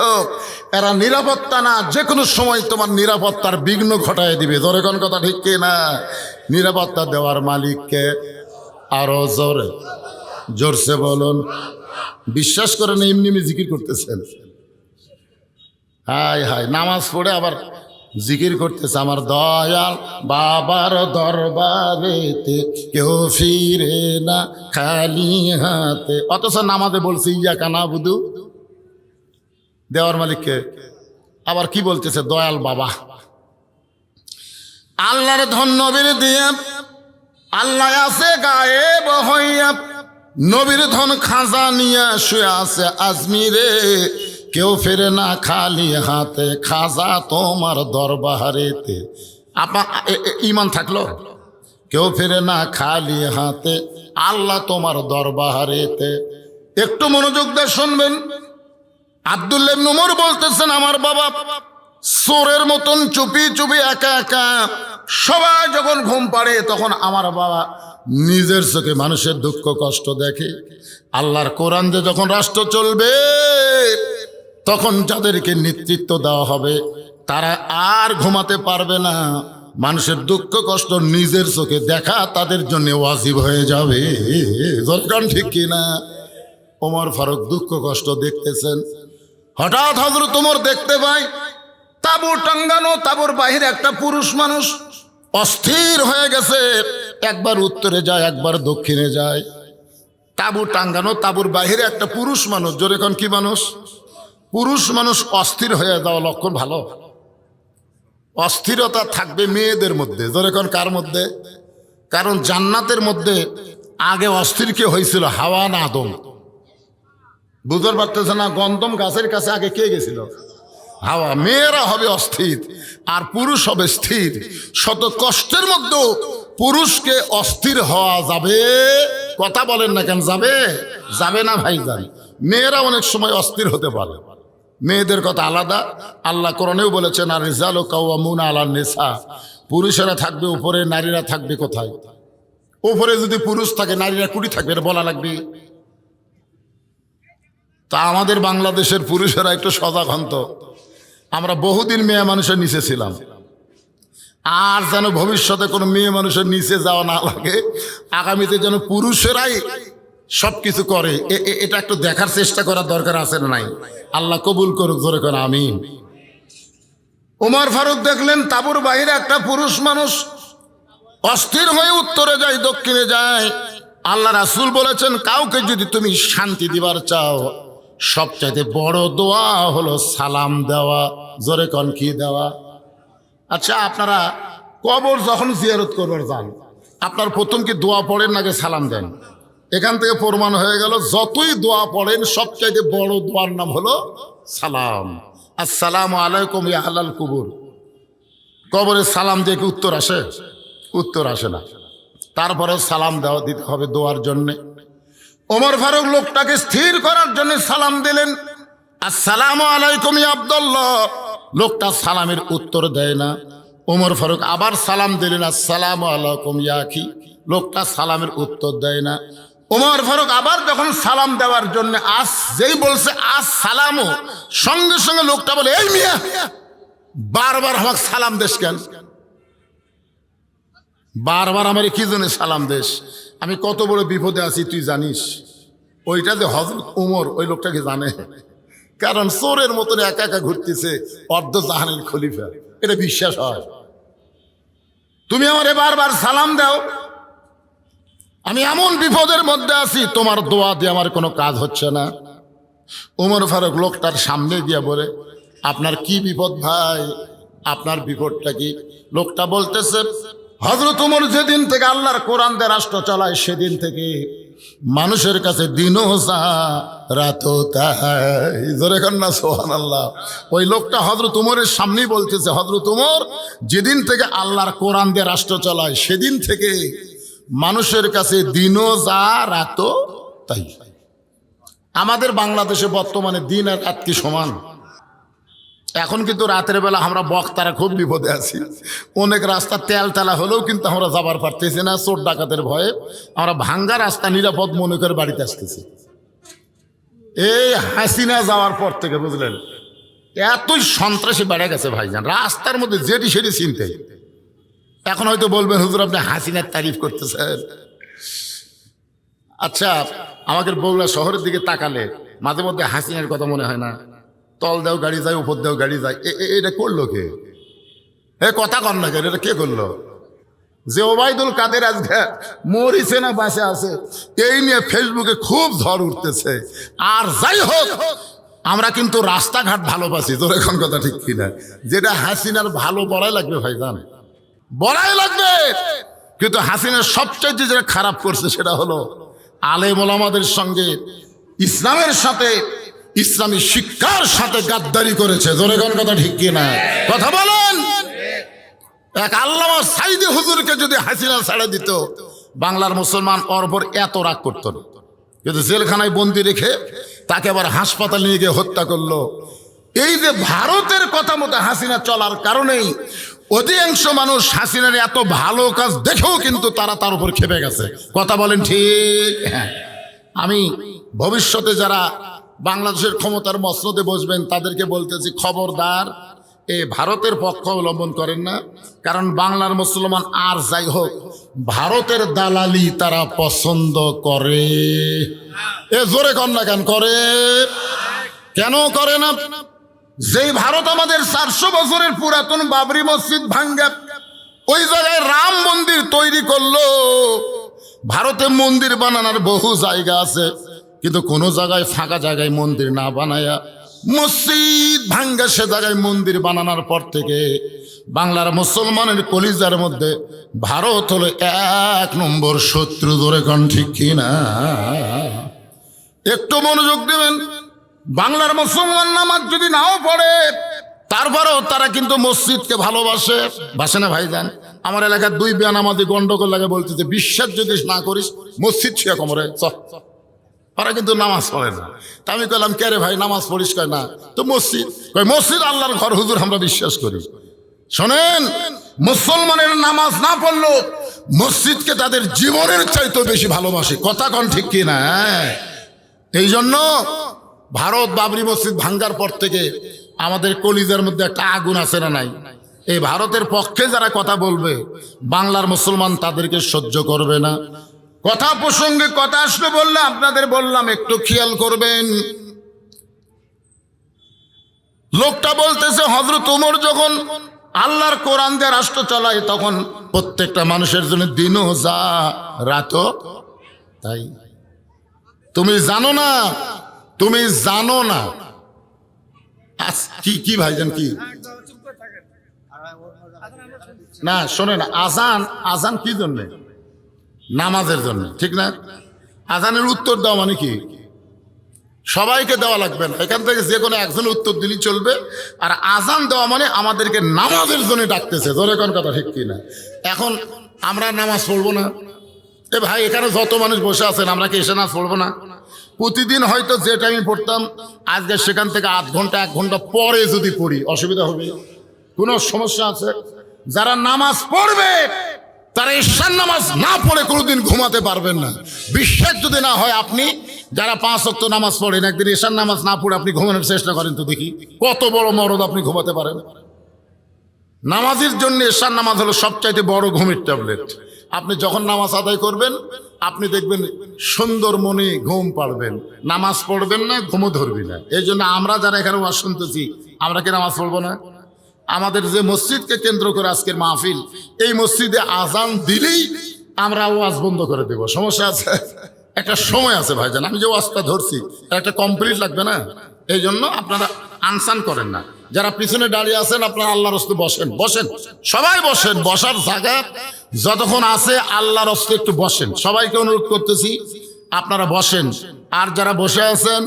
এরা নিরাপত্তা না, যে কোনো সময় তোমার নিরাপত্তার বিঘ্ন ঘটায় দিবে। ধরে কোন কথা ঠিক কি না? নিরাপত্তা দেওয়ার মালিককে আরো জোরে জোরসে বলুন। বিশ্বাস করেন এমনি এমনি জিকির করতেছেন? হাই হাই, নামাজ পড়ে আবার জিকির করতেছে, আমার দয়াল বাবার দরবারেতে কেউ ফিরে না খালি হাতে। অথচ নামাজে বলছে ইয়া কানা বুধু দেওয়ার মালিককে, আবার কি বলতেছে দয়াল বাবা। আল্লাহর ধন নবীর দিয়ে, আল্লাহ আছে গায়েব হইয়া, নবীর ধন খাজা নিয়ে শুয়ে আছে আজমিরে, কেউ ফেরে না খালি হাতে খাজা তোমার দরবারেতে। আপনার ইমান থাকলো, কেউ ফেরে না খালি হাতে আল্লাহ তোমার দরবারেতে। একটু মনোযোগ দিয়ে শুনবেন। আব্দুল্লাহ ইবনে উমর বলতেছেন, আমার বাবা চোরের মতন চুপি চুপি একা একা, সবাই যখন ঘুম পাড়ে তখন আমার বাবা নিজের চোখে মানুষের দুঃখ কষ্ট দেখে। আল্লাহর কোরআন দিয়ে যখন রাষ্ট্র চলবে তখন যাদেরকে নেতৃত্ব দেওয়া হবে তারা আর ঘুমাতে পারবে না। মানুষের দুঃখ কষ্ট নিজের চোখে দেখা তাদের জন্য ওয়াজিব হয়ে যাবে। দরকার ঠিক কিনা? ওমর ফারুক দুঃখ কষ্ট দেখতেছেন, হঠাৎ হযরত ওমর দেখতে পাই তাঁবু টাঙ্গানো, তাঁবুর বাহিরে একটা পুরুষ মানুষ অস্থির হয়ে গেছে, একবার উত্তরে যায় একবার দক্ষিণে যায়। তাঁবু টাঙ্গানো, তাঁবুর বাহিরে একটা পুরুষ মানুষ। জোরে কোন কি মানুষ? পুরুষ মানুষ অস্থির হয়ে যাওয়া লক্ষণ ভালো। অস্থিরতা থাকবে মেয়েদের মধ্যে। জোরে কোন কার মধ্যে? কারণ জান্নাতের মধ্যে আগে অস্থির কে হয়েছিল? হাওয়া না আদম? বুঝতে পারতেছে না? গন্ধম গাছের কাছে আগে কে গেছিল? হাওয়া। মেয়েরা হবে অস্থির আর পুরুষ হবে স্থির। শত কষ্টের মধ্যেও পুরুষকে অস্থির হওয়া যাবে? কথা বলেন না কেন? যাবে? যাবে না ভাইজান। মেয়েরা অনেক সময় অস্থির হতে পারে, মেয়েদের কথা আলাদা। আল্লাহ কোরআনেও বলেছেন, আর রিজালু কাওয়ামুনা আলান নিসা, পুরুষেরা থাকবে উপরে, নারীরা থাকবে কোথায়? উপরে যদি পুরুষ থাকে নারীরা কুড়ি থাকবে, এটা বলা লাগবে। তা আমাদের বাংলাদেশের পুরুষেরা একটু সজাগ হন তো। আমরা বহুদিন মেয়ে মানুষের নিচে ছিলাম, আর যেন ভবিষ্যতে কোনো মেয়ে মানুষের নিচে যাওয়া না লাগে, আগামীতে যেন পুরুষেরাই সব কিছু করে, এটা একটু দেখার চেষ্টা করার দরকার আছে না নাই? আল্লাহ কবুল করুক, জোরে করে আমিন। ওমর ফারুক দেখলেন তাঁবুর বাইরে একটা পুরুষ মানুষ অস্থির হয়ে উত্তরে যায় দক্ষিণে যায়। আল্লাহ রাসূল বলেছেন, কাউকে যদি তুমি শান্তি দিবার চাও সবচাইতে বড় দোয়া হলো সালাম দেওয়া। জোরে কন কি দেওয়া? আচ্ছা, আপনারা কবর যখন জিয়ারত করবার যান আপনার প্রথম কি দোয়া পড়েন নাকি সালাম দেন? এখান থেকে প্রমাণ হয়ে গেল যতই দোয়া পড়েন সবচাইতে বড় দোয়ার নাম হলো সালাম। আসসালামু আলাইকুম ইয়া আহলাল কুবুর। কবরে সালাম দিয়ে কি উত্তর আসে? উত্তর আসে না। তারপরে সালাম দেওয়া দিতে হবে দোয়ার জন্যে। ওমর ফারুক লোকটাকে স্থির করার জন্য সালাম দিলেন, আসসালামু আলাইকুম ইয়া আব্দুল্লাহ। লোকটা সালামের উত্তর দেয় না। ওমর ফারুক আবার সালাম দিলেন, আসসালামু আলাইকুম ইয়া আখি। লোকটা সালামের উত্তর দেয় না। ওমর ফারুক আবার যখন সালাম দেওয়ার জন্য যেই বলছে আসসালামু, সঙ্গে সঙ্গে লোকটা বলে, এই মিয়া বারবার আমাকে সালাম দেশ কেন? বারবার আমার কি জন্য সালাম দেশ? আমি কত বড় বিপদে আছি তুই জানিস? ওইটা যে হযরত ওমর ওই লোকটাকে জানে, কারণ চোরের মতন একা একা ঘুরতেছে অর্ধ জাহানের খলিফা, এটা বিশ্বাস হয়। তুমি আমারে বারবার সালাম দাও, আমি এমন বিপদের মধ্যে আছি, তোমার দোয়া দিয়ে আমার কোনো কাজ হচ্ছে না। ওমর ফারুক লোকটার সামনে গিয়ে বলে, আপনার কি বিপদ ভাই? আপনার বিপদটা কি? লোকটা বলতেছে, হযরত ওমর যেদিন থেকে আল্লাহর কোরআন দিয়ে রাষ্ট্র চালায় সেদিন থেকে মানুষের কাছে দিনও যা রাতও তাই। জোরে কন্যা সুবহানাল্লাহ। ওই লোকটা হযরত ওমরের সামনেই বলতেছে, হযরত ওমর যেদিন থেকে আল্লাহর কোরআন দিয়ে রাষ্ট্র চালায় সেদিন থেকে মানুষের কাছে দিনও যা রাতও তাই। আমাদের বাংলাদেশে বর্তমানে দিন আর রাত কি সমান? এখন কিন্তু রাতের বেলা আমরা বক্তারা খুব বিপদে আছি। অনেক রাস্তা তেল তেলা হলেও কিন্তু আমরা যাবার পারতেছি না, চোর ডাকাতের ভয়ে আমরা ভাঙ্গা রাস্তা নিরাপদ মনে করে বাড়িতে আসতেছি। এই হাসিনা যাওয়ার পর থেকে বুঝলেন এতই সন্ত্রাসী বেড়ে গেছে ভাইজান, রাস্তার মধ্যে যেটি সেটি চিনতে। এখন হয়তো বলবেন হুজুর আপনি হাসিনার তারিফ করতেছেন। আচ্ছা, আমাদের বগুড়া শহরের দিকে তাকালে মাঝে মধ্যে হাসিনার কথা মনে হয় না? তল দেও গাড়ি যায়, উপর দেও গাড়ি যায়, এটা করলো কে? কথা কর না কেন, এটা কে করলো? যে ওবায়দুল কাদের আজকে মরিছে না বাসে আছে, এই নিয়ে ফেসবুকে খুব ঝড় উঠতেছে। আর যাই হোক, আমরা কিন্তু রাস্তাঘাট ভালোবাসি, তোর এখন কথা ঠিক কিনা? যেটা হাসিনার ভালো বড়াই লাগবে ভাইজান, বড়াই লাগবে। কিন্তু হাসিনার সবচেয়ে যেটা খারাপ করছে সেটা হলো আলেম ওলামাদের সঙ্গে, ইসলামের সাথে, ইসলামী শিক্ষার সাথে গাদ্দারি করেছে। জোরে কোন কথা ঠিক কিনা? কথা বলেন। এক আল্লামা সাইদি হুজুরকে যদি হাসিনা ছাড়া দিত, বাংলার মুসলমান অর্বর এত রাগ করত না। কিন্তু জেলখানায় বন্দি রেখে তাকে আবার হাসপাতাল নিয়ে গিয়ে হত্যা করলো। এই যে ভারতের কথা মতো হাসিনা চলার কারণেই অধিকাংশ মানুষ হাসিনার এত ভালো কাজ দেখেও কিন্তু তারা তার উপর খেপে গেছে। কথা বলেন ঠিক? হ্যাঁ, আমি ভবিষ্যতে যারা বাংলাদেশের ক্ষমতার মসনদে বসবেন তাদেরকে বলতেছি, খবরদার এই ভারতের পক্ষ অবলম্বন করেন না। কারণ বাংলার মুসলমান আর যাই হোক, ভারতের দালালি তারা পছন্দ করে। জোরে কন না কেন করে? কেন করে না? যেই ভারত আমাদের 400 বছরের পুরাতন বাবরি মসজিদ ভাঙ্গা ওই জায়গায় রাম মন্দির তৈরি করলো। ভারতে মন্দির বানানোর বহু জায়গা আছে, কিন্তু কোনো জায়গায় ফাঁকা জায়গায় মন্দির না বানায়া মসজিদ ভাঙ্গা সে জায়গায় মন্দির বানানোর পর থেকে বাংলার মুসলমানের কলিজার মধ্যে ভারত হলো 1 নম্বর শত্রু। ধরে কোন ঠিক কিনা? একটু মনোযোগ দেবেন। বাংলার মুসলমান নামাজ যদি নাও পড়ে, তারপরেও তারা কিন্তু মসজিদকে ভালোবাসে। বাসে না ভাইজান? আমার এলাকার 2 বেনামাজি গন্ডগোল লাগে, বলতেছে বিশ্বাস যদি না করিস মসজিদ ছুঁয়া কোমরে চ। ওরা কিন্তু নামাজ পড়ে না। তা আমি কইলাম কে রে ভাই নামাজ পড়িস? কয় না। তো মসজিদ? কয় মসজিদ আল্লাহর ঘর হুজুর, আমরা বিশ্বাস করি। শোনেন, মুসলমানের নামাজ না পড়লো মসজিদকে তাদের জীবনের চাইতে বেশি ভালোবাসে। কথা কন ঠিক কিনা? এই জন্য ভারত বাবরি মসজিদ ভাঙ্গার পর থেকে আমাদের কলিজার মধ্যে একটা আগুন আছে না নাই? এই ভারতের পক্ষে যারা কথা বলবে বাংলার মুসলমান তাদেরকে সহ্য করবে না। কথা প্রসঙ্গে কথা আসলে বললে আপনাদের বললাম একটু খেয়াল করবেন। লোকটা বলতেছে হযরত ওমর যখন আল্লাহর কোরআন দিয়ে রাষ্ট্র চালায় তখন প্রত্যেকটা মানুষের জন্য দিনও যা রাতও তাই। তুমি জানো না, তুমি জানো না। কি কি ভাইজান কি না? শোনেন, আজান আজান কি জন্য? নামাজের জন্য, ঠিক না? আজানের উত্তর দেওয়া মানে কি? সবাইকে দেওয়া লাগবে না, এখান থেকে যে কোনো একজন উত্তর দিলেই চলবে। আর আজান দেওয়া মানে আমাদেরকে নামাজের জন্য ডাকতেছে। ধরে কোন কথা ঠিক কিনা? এখন আমরা নামাজ পড়বো না? এ ভাই, এখানে যত মানুষ বসে আছেন আমরা কি এসে নামাজ পড়বো না? প্রতিদিন হয়তো যে টাইমে পড়তাম আজকে সেখান থেকে 1 ঘন্টা 1 ঘন্টা পরে যদি পড়ি অসুবিধা হবে? কোনো সমস্যা আছে? যারা নামাজ পড়বে তারা ঈশার নামাজ না পড়ে কোনোদিন ঘুমাতে পারবেন না। বিশ্বাস যদি না হয়, আপনি যারা 5 ওয়াক্ত নামাজ পড়েন একদিন ঈশার নামাজ না পড়ে আপনি ঘুমানোর চেষ্টা করেন তো দেখি কত বড় মরদ আপনি ঘুমাতে পারেন। নামাজের জন্য ঈশার নামাজ হলো সবচাইতে বড় ঘুমের ট্যাবলেট। আপনি যখন নামাজ আদায় করবেন আপনি দেখবেন সুন্দর মনে ঘুম পাড়বেন। নামাজ পড়বেন না, ঘুমও ধরবি না। এই জন্য আমরা যারা এখানে ওয়াজ শুনতেছি আমরা কি নামাজ পড়বো না? আমাদের যে মসজিদকে কেন্দ্র করে আজকের মাহফিল, এই মসজিদে আজান দিলেই আমরা ওয়াজ বন্ধ করে দেব। সমস্যা আছে? একটা সময় আছে ভাইজান, আমি যে ওয়াজটা ধরছি একটা কমপ্লিট লাগবে না? এই জন্য আপনারা আনসান করেন না। যারা পিছনে দাঁড়িয়ে আছেন আপনারা আল্লাহর রাস্তায় বসেন, বসেন, সবাই বসেন। বসার জায়গা যতক্ষণ আছে আল্লাহর রাস্তায় একটু বসেন। সবাইকে অনুরোধ করতেছি আপনারা বসেন। আর যারা বসে আছেন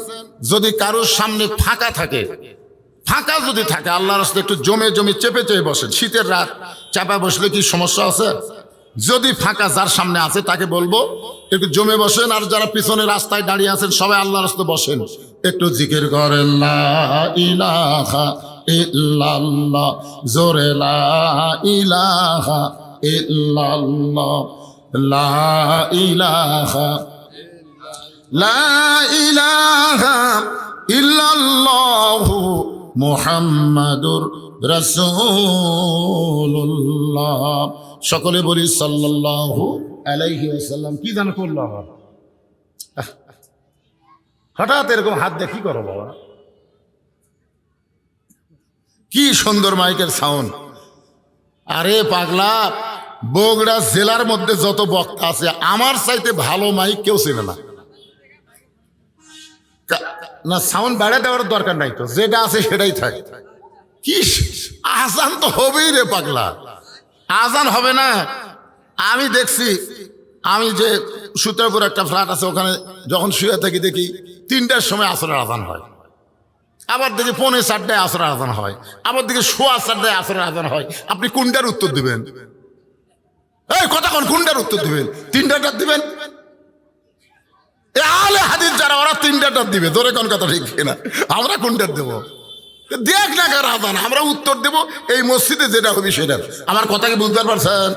যদি কারোর সামনে ফাঁকা থাকে, ফাঁকা যদি থাকে আল্লাহর রাস্তায় একটু জমে জমে চেপে চেপে বসেন। শীতের রাত চাপা বসলে কি সমস্যা আছে? যদি ফাঁকা যার সামনে আছে তাকে বলবো একটু জমে বসেন, আর যারা পিছনে রাস্তায় দাঁড়িয়ে আছেন সবাই আল্লাহর রাস্তায় বসেন, একটু জিকির করেন লা ইলাহা ইল্লাল্লাহ, জোরে লা ইলাহা ইল্লাল্লাহ, লা ইলাহা ইল্লাল্লাহু মুহাম্মাদুর রাসূলুল্লাহ। সকলে বলি সাল্লাল্লাহু আলাইহি ওয়াসাল্লাম। কি জানো করলো আবার হঠাৎ এরকম হাত দিয়ে কি করো বাবা? কি সুন্দর মাইকের সাউন্ড। আরে পাগলা, বগুড়া জেলার মধ্যে যত বক্তা আছে আমার চাইতে ভালো মাইক কেউ চেনে না। না সাউন্ড বাড়িয়ে দেওয়ার দরকার নাই তো, যেটা আছে সেটাই থাকে। কি আজান তো হবেই রে পাগলা, আজান হবে না? আমি দেখছি, আমি যে সুতরাপুর একটা ফ্ল্যাট আছে ওখানে যখন শুয়ে থাকি দেখি 3টার সময় আসরের আজান হয়, আবার দেখি 4:45 আসরের আজান হয়, আবার দেখি 4:15 আসরের আজান হয়। আপনি কোনটার উত্তর দিবেন? এই কথা কোনটার উত্তর দিবেন? 3টাটার দিবেন? আলে হাদিস যারা ওরা 3টাটার দিবে, ধরে কোন কথা ঠিক না? আমরা কোনটার দেবো? দেখ না কার আজান, আমরা উত্তর দেব এই মসজিদে যেটা হবে সেটা। আমার কথাকে বুঝতে পারছেন?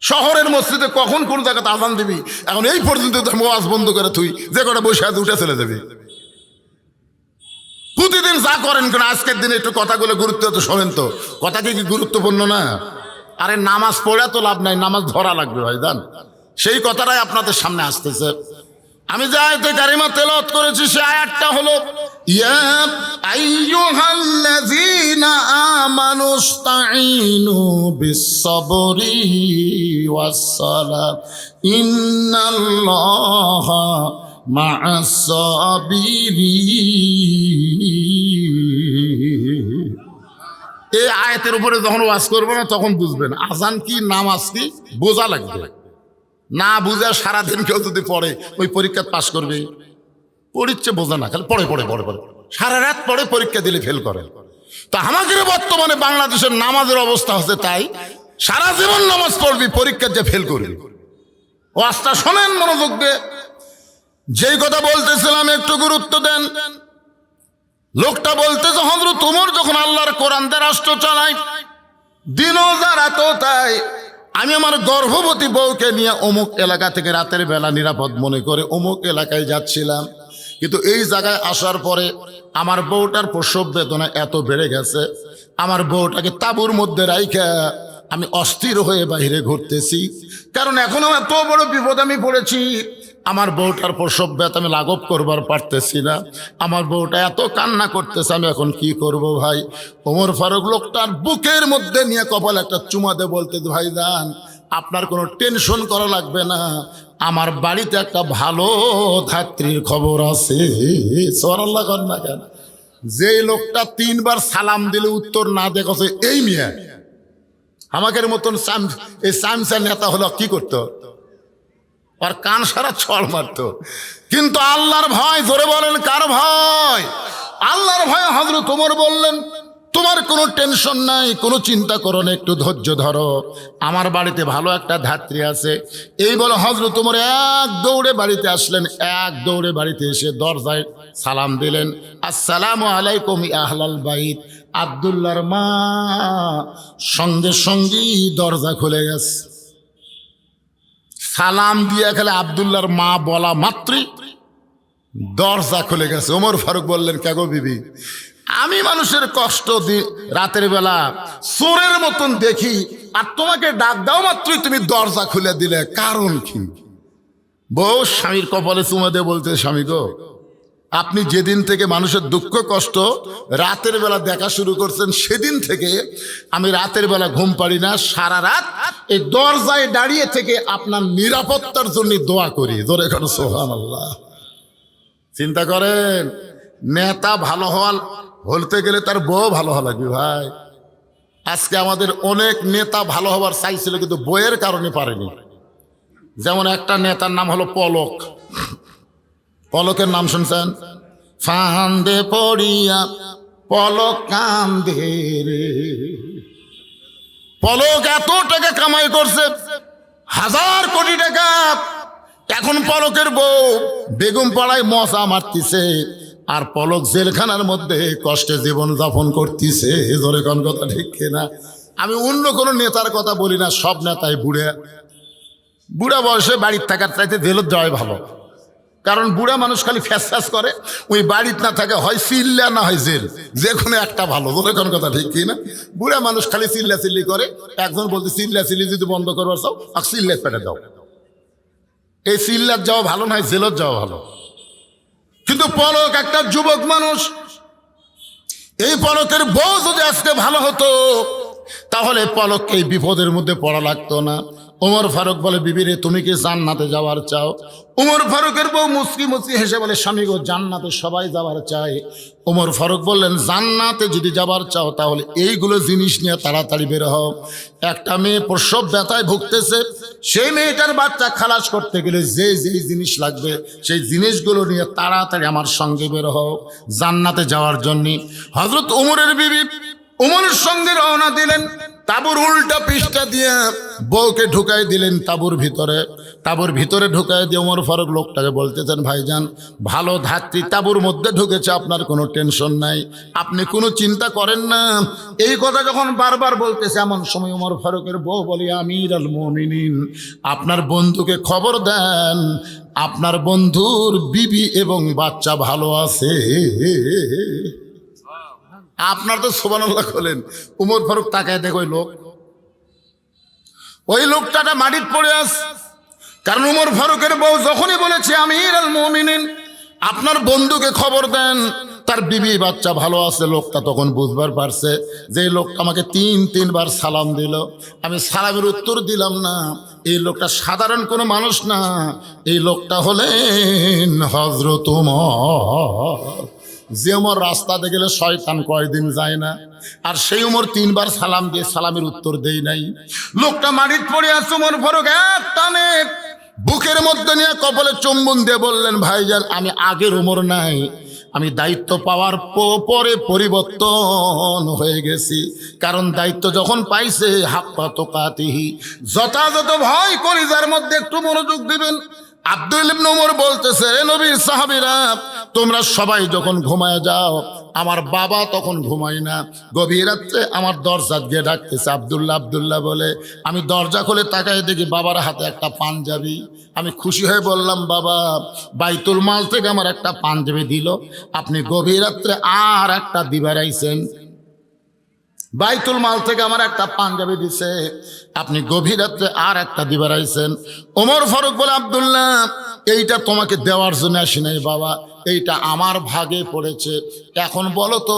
শহরের মসজিদে কখন কোন জায়গাতে আজান দিবি এখন এই পর্যন্ত ওয়াজ বন্ধ করে তুই যে কটা বসে আছে উঠে চলে যাবি। প্রতিদিন যা করেন কেন আজকের দিনে একটু কথাগুলো গুরুত্ব তো শোনেন তো, কথা কি গুরুত্বপূর্ণ না? আরে নামাজ পড়া তো লাভ নাই, নামাজ ধরা লাগবে ভাই জান। সেই কথাটাই আপনাদের সামনে আসতেছে। আমি যে আয়াতে কারিমা তেলাওয়াত করেছি সে আয়াতটা হলো ইয়া আইয়ুহাল্লাযীনা আমানুস্তাঈনু বিস-সাবরি ওয়াস-সালাত ইন্নাল্লাহা মা'আস-সাবিরিন। এই আয়াতের উপরে যখন ওয়াজ করবো না তখন বুঝবেন আজান কি নামাজ কি বোঝা লাগবে। না বুঝে সারাদিন কেউ যদি পড়ে ওই পরীক্ষা পাশ করবে? পড়িচ্ছে বোঝা না, খালি পড়ে পড়ে পড়ে পড়ে সারা রাত পড়ে পরীক্ষা দিলে ফেল করে। তা আমাদের বর্তমানে বাংলাদেশের নামাজের অবস্থা হচ্ছে তাই, সারা জীবন নামাজ পড়বি, পরীক্ষা যে ফেল করবি। ওয়াজটা শোনেন মনোযোগ দিয়ে। যেই কথা বলতেছিলাম একটু গুরুত্ব দেন। লোকটা বলতেছে হযরত ওমর যখন আল্লাহর কোরআন দিয়ে রাষ্ট্র চালায় দিনও যা রাতও তাই, আমি আমার গর্ভবতী বউকে নিয়ে অমুক এলাকা থেকে রাতের বেলা নিরাপদ মনে করে অমুক এলাকায় যাচ্ছিলাম, কিন্তু এই জায়গায় আসার পরে আমার বউটার প্রসব বেদনা এত বেড়ে গেছে, আমার বউটাকে তাঁবুর মধ্যে রাইখা আমি অস্থির হয়ে বাইরে ঘুরতেছি, কারণ এখনো এত বড় বিপদ আমি পড়েছি। আমার বউটার প্রসব ব্যথা আমি লাঘব করবার পারতেছি না, আমার বউটা এত কান্না করতেছে, আমি এখন কি করব ভাই? ওমর ফারুক লোকটার বুকের মধ্যে নিয়ে কপাল একটা চুমা দিয়ে বলতে, ভাইজান আপনার কোনো টেনশন করা লাগবে না, আমার বাড়িতে একটা ভালো ধাত্রীর খবর আছে। সুবহানাল্লাহ কর না কেন? যে লোকটা 3বার সালাম দিলে উত্তর না দেখছে এই মিয়া আমাদের মতন এই সামসা নেতা হলো কি করতো? আর কান সারা ছড় মারতো। কিন্তু আল্লাহর ভয়, জোরে বলেন কার ভয়? আল্লাহর ভয়। হযরত ওমর বললেন তোমার কোনো টেনশন নাই, কোনো চিন্তা করো না, একটু ধৈর্য ধরো, আমার বাড়িতে ভালো একটা ধাত্রী আছে। এই বলে হযরত ওমর এক দৌড়ে বাড়িতে আসলেন, এক দৌড়ে বাড়িতে এসে দরজায় সালাম দিলেন, আসসালামু আলাইকুম ইয়া আহলাল বাইত। আব্দুল্লাহর মা সঙ্গে সঙ্গেই দরজা খুলে গেছে। সালাম দিয়ে খেলে আব্দুল্লাহর মা বলা মাত্রই দরজা খুলে গেছে। ওমর ফারুক বললেন, কেগো বিবি, আমি মানুষের কষ্ট রাতের বেলা চোরের মতন দেখি, আর তোমাকে ডাক দাও মাত্রই তুমি দরজা খুলে দিলে, কারণ কি? বউ স্বামীর কপালে চুমা দিয়ে বলতে, স্বামী গো, আপনি যেদিন থেকে মানুষের দুঃখ কষ্ট রাতের বেলা দেখা শুরু করছেন সেদিন থেকে আমি রাতের বেলা ঘুম পারি না, সারা রাত এই দরজায় দাঁড়িয়ে থেকে আপনার নিরাপত্তার জন্য দোয়া করি। জোরে করে সুবহানাল্লাহ। চিন্তা করেন, নেতা ভালো হতে গেলে তার বউ ভালো হওয়া লাগবে ভাই। আজকে আমাদের অনেক নেতা ভালো হওয়ার চাইছিল কিন্তু বইয়ের কারণে পারেনি। যেমন একটা নেতার নাম হলো পলক। পলকের নাম শুনছেন? ফান্দে পড়িয়া পলক কান্দে রে, পলক এত টাকা কামাই করছে, 1000 কোটি টাকা। এখন পলকের বউ বেগম পাড়ায় মশা মারতিছে, আর পলক জেলখানার মধ্যে কষ্টে জীবন যাপন করতেছে। ধরে কোন কথা ঠিক কিনা? আমি অন্য কোনো নেতার কথা বলি না, সব নেতাই বুড়া বয়সে বাড়ির থাকার চাইতে জেলত যাওয়াই ভালো। কারণ বুড়া মানুষ খালি ফ্যাস ফ্যাস করে, ওই বাড়িতে না থাকে হয় চিল্লা না হয় জেল, যে কোনো একটা ভালো। ধরে কোন কথা ঠিক কিনা? বুড়া মানুষ খালি চিল্লা চিল্লি করে। একজন বলতে চিল্লা চিল্লি যদি বন্ধ করবার চাও, আর চিল্লাত পেটে দাও। এই চিল্লাত যাওয়া ভালো নয়, জেলত যাওয়া ভালো। কিন্তু পলক একটা যুবক মানুষ, এই পলকের বউ যদি আজকে ভালো হতো তাহলে পলক এই বিপদের মধ্যে পড়া লাগতো না। ওমর ফারুক বলে, বিবিরে তুমি কি জান্নাতে যাওয়ার চাও? ওমর ফারুকের বউ মুচকি মুচকি হেসে বলে, স্বামী গো, জান্নাতে সবাই যাওয়ার চায়। ওমর ফারুক বললেন, জান্নাতে যদি যাবার চাও তাহলে এইগুলো জিনিস নিয়ে তাড়াতাড়ি বের হও। একটা মেয়ে প্রসব ব্যথায় ভুগতেছে, সেই মেয়েটার বাচ্চা খালাস করতে গেলে যে যেই জিনিস লাগবে সেই জিনিসগুলো নিয়ে তাড়াতাড়ি আমার সঙ্গে বের হও জান্নাতে যাওয়ার জন্য। হযরত ওমরের বিবি ওমরের সঙ্গে রওনা দিলেন। তাঁবুর উল্টা পৃষ্ঠা দিয়ে বউকে ঢুকাই দিলেন তাঁবুর ভিতরে ঢুকাই দিয়ে ওমর ফারুক লোকটাকে বলতেছেন, ভাইজান, ভালো ধাত্রী তাঁবুর মধ্যে ঢুকেছে, আপনার কোনো টেনশন নাই, আপনি কোনো চিন্তা করেন না। এই কথা যখন বারবার বলতেছে, এমন সময় ওমর ফারুকের বউ বলি, আমির আল মুমিনিন, আপনার বন্ধুকে খবর দেন আপনার বন্ধুর বিবি এবং বাচ্চা ভালো আছে। আপনার তো সুবহানাল্লাহ বলেন। উমর ফারুক তাকায় দেখো, ওই লোকটা মাটির পড়ে আস। কারণ উমর ফারুকের বউ যখনই বলেছে, আমির আল মুমিনিন, আপনার বন্ধুকে খবর দেন তার বিবি বাচ্চা ভালো আছে, লোকটা তখন বুঝবার পারছে যে এই লোকটা আমাকে তিনবার সালাম দিল, আমি সালামের উত্তর দিলাম না। এই লোকটা সাধারণ কোনো মানুষ না, এই লোকটা হলেন হযরত ওমর। যে ওমর রাস্তাতে গেলে শয়তান কয়দিন যায় না, আর সেই ওমর 3বার সালাম দিয়ে সালামের উত্তর দেই নাই। লোকটা মাটির পড়ে আছে। ওমর ফারুক এক টানে বুকের মধ্যে নিয়ে কপালে চুম্বন দিয়ে বললেন, ভাইজান, আমি আগের ওমর নাই, আমি দায়িত্ব পাওয়ার পরে পরিবর্তন হয়ে গেছি। কারণ দায়িত্ব যখন পাইছে, হাক্কা তুকাতিহি, যথাযথ ভয় কলিজার মধ্যে একটু মনোযোগ দিবেন। আব্দুল ইবনে ওমর বলতেছে, নবীর সাহাবীরা, তোমরা সবাই যখন ঘুমায় যাও, আমার বাবা তখন ঘুমায় না। গভীর রাত্রে আমার দরজা গিয়ে ডাকতেছে, আব্দুল্লাহ আব্দুল্লাহ বলে। আমি দরজা খুলে তাকাই দেখি বাবার হাতে একটা পাঞ্জাবি। আমি খুশি হয়ে বললাম, বাবা, বাইতুল মাল থেকে আমার একটা পাঞ্জাবি দিল, আপনি গভীর রাত্রে আর একটা দিবার আইছেন। বাইতুল মাল থেকে আমার একটা পাঞ্জাবি দিছে, আপনি গভীর রাত্রে আর একটা দিবার আইছেন। ওমর ফারুক বলে, আব্দুল্লাহ, এইটা তোমাকে দেওয়ার জন্য আসি নাই বাবা, এইটা আমার ভাগে পড়েছে। এখন বলো তো,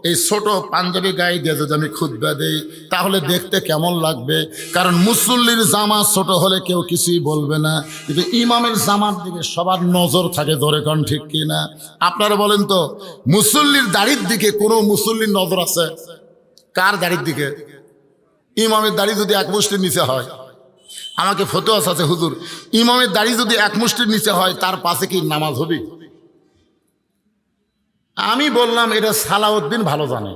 এই ছোট পাঞ্জাবি গায়ে দিয়ে যদি আমি খুতবা দেই তাহলে দেখতে কেমন লাগবে? কারণ মুসল্লির জামা ছোট হলে কেউ কিছুই বলবে না, কিন্তু ইমামের জামার দিকে সবার নজর থাকে। ধরে কোন ঠিক কিনা? আপনারা বলেন তো, মুসল্লির দাড়ির দিকে কোনো মুসল্লির নজর আছে? কার দাড়ির দিকে? ইমামের দাড়ি যদি 1 মুষ্টির নিচে হয়, আমাকে ফতোয়া আছে, হুজুর, ইমামের দাড়ি যদি 1 মুষ্টির নিচে হয়, তার পাশে কি নামাজ হবে? আমি বললাম, এটা সালাউদ্দিন ভালো জানে।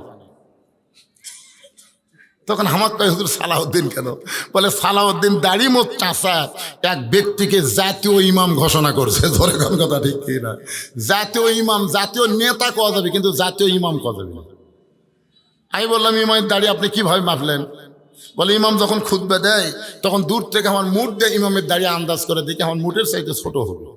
তখন আমার তো, হুজুর, সালাউদ্দিন কেন? বলে, সালাউদ্দিন দাড়ি মোট চাষা এক ব্যক্তিকে জাতীয় ইমাম ঘোষণা করছে। ধরে কোন কথা ঠিক কিনা? জাতীয় ইমাম, জাতীয় নেতা কওয়া যাবে, কিন্তু জাতীয় ইমাম কওয়া যাবে না। আমি বললাম, ইমামের দাড়ি আপনি কিভাবে মাপলেন? বলে, ইমাম যখন খুতবা দেয় তখন দূর থেকে আমার মুঠ দিয়ে ইমামের দাড়ি আন্দাজ করে দেখি আমার মুঠের চাইতে ছোট হলো।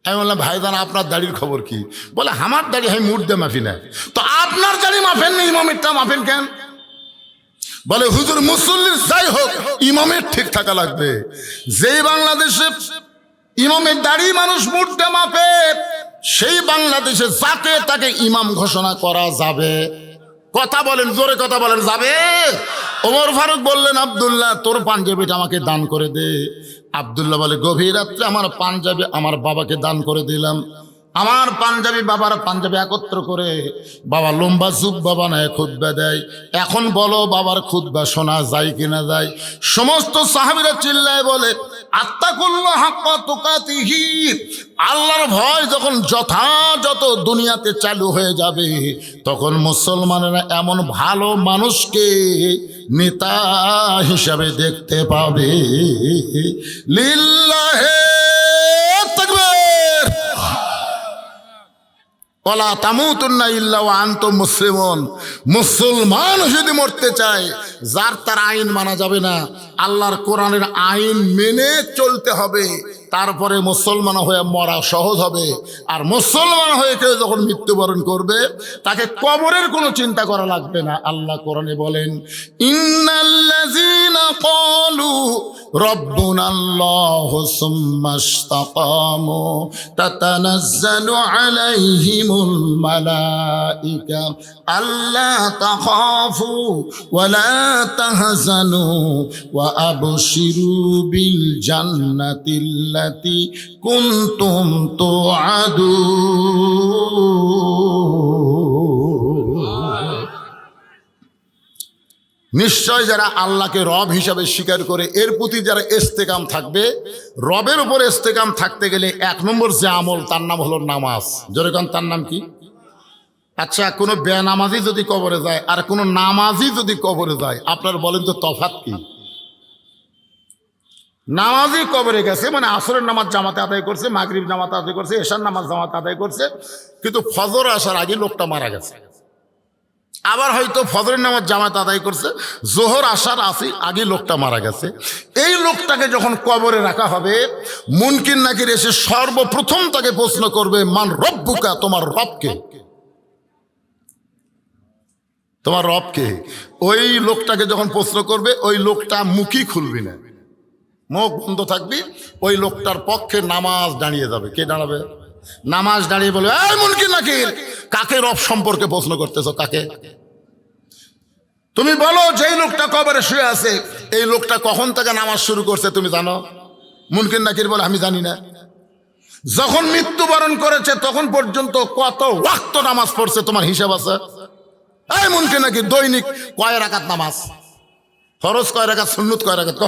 আমি বললাম, ভাইজান, আপনার দাড়ির খবর কি? বলে, আমার দাড়ি আমি মুঠ দিয়ে মাফি না। তো আপনার দাড়ি মাফেন না, ইমামেরটা মাফেন কেন? বলে, হুজুর, মুসল্লির যাই হোক, ইমামের ঠিক থাকা লাগবে। যেই বাংলাদেশে ইমামের দাড়ি মানুষ মুঠ দিয়ে মাপে, সেই বাংলাদেশে যাকে তাকে ইমাম ঘোষণা করা যাবে। কথা বলেন, জোরে কথা বলেন, যাবে? ওমর ফারুক বললেন, আব্দুল্লাহ, তোর পাঞ্জাবিটা আমাকে দান করে দে। আব্দুল্লাহ বলে, গভীর রাত্রে আমার পাঞ্জাবি আমার বাবাকে দান করে দিলাম। আমার পাঞ্জাবি বাবার পাঞ্জাবি একত্র করে বাবা লম্বা জুব্বা বানায় খুতবা দেয়। এখন বলো, বাবার খুতবা শোনা যায় কিনা যায়? সমস্ত সাহাবীরা চিল্লায় বলে, আত্তাকুল্লাহ হাক্কা তুকাতিহি, আল্লাহর ভয় যখন যথাযথ দুনিয়াতে চালু হয়ে যাবে, তখন মুসলমানেরা এমন ভালো মানুষকে নেতা হিসাবে দেখতে পাবে। লিল্লাহে তাকবীর। ওয়ালা তামুতুন্না ইল্লা ওয়া আনতুম মুসলিমুন। মুসলমান যদি মরতে চায়, যার তার আইন মানা যাবে না, আল্লাহর কোরআনের আইন মেনে চলতে হবে, তারপরে মুসলমান হয়ে মরা সহজ হবে। আর মুসলমান হয়ে কেউ যখন মৃত্যুবরণ করবে, তাকে কবরের কোনো চিন্তা করা লাগবে না। আল্লাহ কোরআনে বলেন, ইন্নাল্লাযীনা ক্বালু রাব্বুনাল্লাহু সুম্মা ইসতাকামু তাতানাজ্জালু আলাইহিমুল মালাইকা আল্লা তাখাফু ওয়া লা তাহজানু ওয়া আবশিরু বিল জান্নাতিল্লাতী কুনতুম তুআদুন। নিশ্চয় যারা আল্লাহকে রব হিসাবে স্বীকার করে, এর প্রতি যারা ইস্তেকাম থাকবে, রবের উপর ইস্তেকাম থাকতে গেলে 1 নম্বর যে আমল, তার নাম হলো নামাজ। জোরে কোন, তার নাম কি? আচ্ছা, কোনো বেনামাজি যদি কবরে যায় আর কোনো নামাজি যদি কবরে যায়, আপনার বলেন তো তফাৎ কি? নামাজি কবরে গেছে মানে আসরের নামাজ জামাতে আদায় করছে, মাগরিব জামাতে আদায় করছে, এশার নামাজ জামাতে আদায় করছে, কিন্তু ফজর আসার আগে লোকটা মারা গেছে। আবার হয়তো ফজরের নামাজ জামাত আদায় করছে, জোহর আসার আগে লোকটা মারা গেছে। এই লোকটাকে যখন কবরে রাখা হবে, মুনকির নাকির এসে সর্বপ্রথম তাকে প্রশ্ন করবে, মান রব্বুকা, তোমার রবকে, তোমার রবকে। ওই লোকটাকে যখন প্রশ্ন করবে, ওই লোকটা মুখই খুলবি না, মুখ বন্ধ থাকবি। ওই লোকটার পক্ষে নামাজ দাঁড়িয়ে যাবে। কে দাঁড়াবে? নামাজ দাঁড়িয়ে বলবে, এই মুনকির নাকির, কাকে রব সম্পর্কে প্রশ্ন করতেছো? কাকে? তুমি বলো, যেই লোকটা কবরে শুয়ে আছে, এই লোকটা কখন থেকে নামাজ শুরু করছে তুমি জানো? মুনকির নাকির বলে, আমি জানি না। যখন মৃত্যুবরণ করেছে তখন পর্যন্ত কত ওয়াক্ত নামাজ পড়ছে তোমার হিসাব আছে? এই মুনকির নাকির, দৈনিক কয় রাকাত নামাজ? ফরজ কয় রাকাত, সুন্নত কয় রাকাত?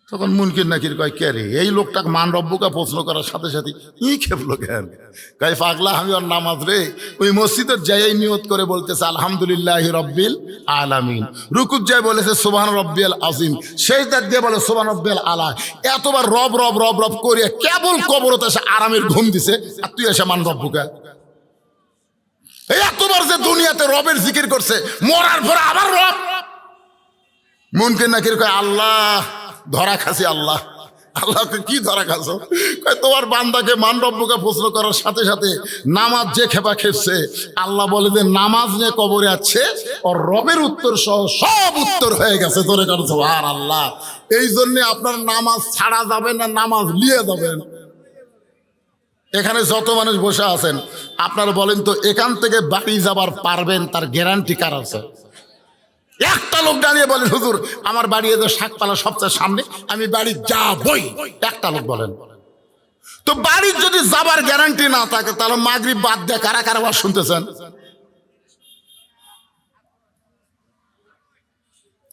তখন মুনকির নাকির কয়, কে রে? এই লোকটাকে মান রব্বুকা প্রশ্ন করার সাথে সাথে খেপলো কেন? কয়, পাগলা, আমি ওর নামাজ রে ওই মসজিদের যাই নিয়ত করে বলতেছে আলহামদুলিল্লাহ রব্বিল আলামিন, রুকুত যায় বলেছে সুবহান রব্বিয়াল আজিম, সেজদা দিয়ে বলে সুবহান রব্বিয়াল আলা। এতবার রব রব রব রব করিয়া কেবল কবরতে এসে আরামের ঘুম দিছে, আর তুই এসে মান রব্বুকা। এই এতবার যে দুনিয়াতে রবের জিকির করছে, মরার পরে আবার রব। মুনকির নাকির কয়, আল্লাহ ধরা খাসি। আল্লাহ, আল্লাহকে কি ধরা খাসো? তোমার বান্দাকে মান রব্বুকে প্রশ্ন করার সাথে সাথে নামাজ যে খেপা খেপছে, আল্লাহ বলে যে নামাজ নিয়ে কবরে আছে, ওর রবের উত্তর সহ সব উত্তর হয়ে গেছে। তোরে করছো আর আল্লাহ, এই জন্যে আপনার নামাজ ছাড়া যাবে না, নামাজ নিয়ে যাবেন। এখানে যত মানুষ বসে আছেন, আপনারা বলেন তো, এখান থেকে বাড়ি যাবার পারবেন তার গ্যারান্টি কার আছে? একটা লোক দাঁড়িয়ে বলে, হুজুর আমার বাড়ি এদের শাকপালা সবচেয়ে সামনে, আমি বাড়ি যাবই। একটা লোক বলেন তো। বাড়ির যদি যাবার গ্যারান্টি না থাকে, তাহলে মাগরিব বাদ দিয়ে কারা কারা ওয়াজ শুনতেছেন?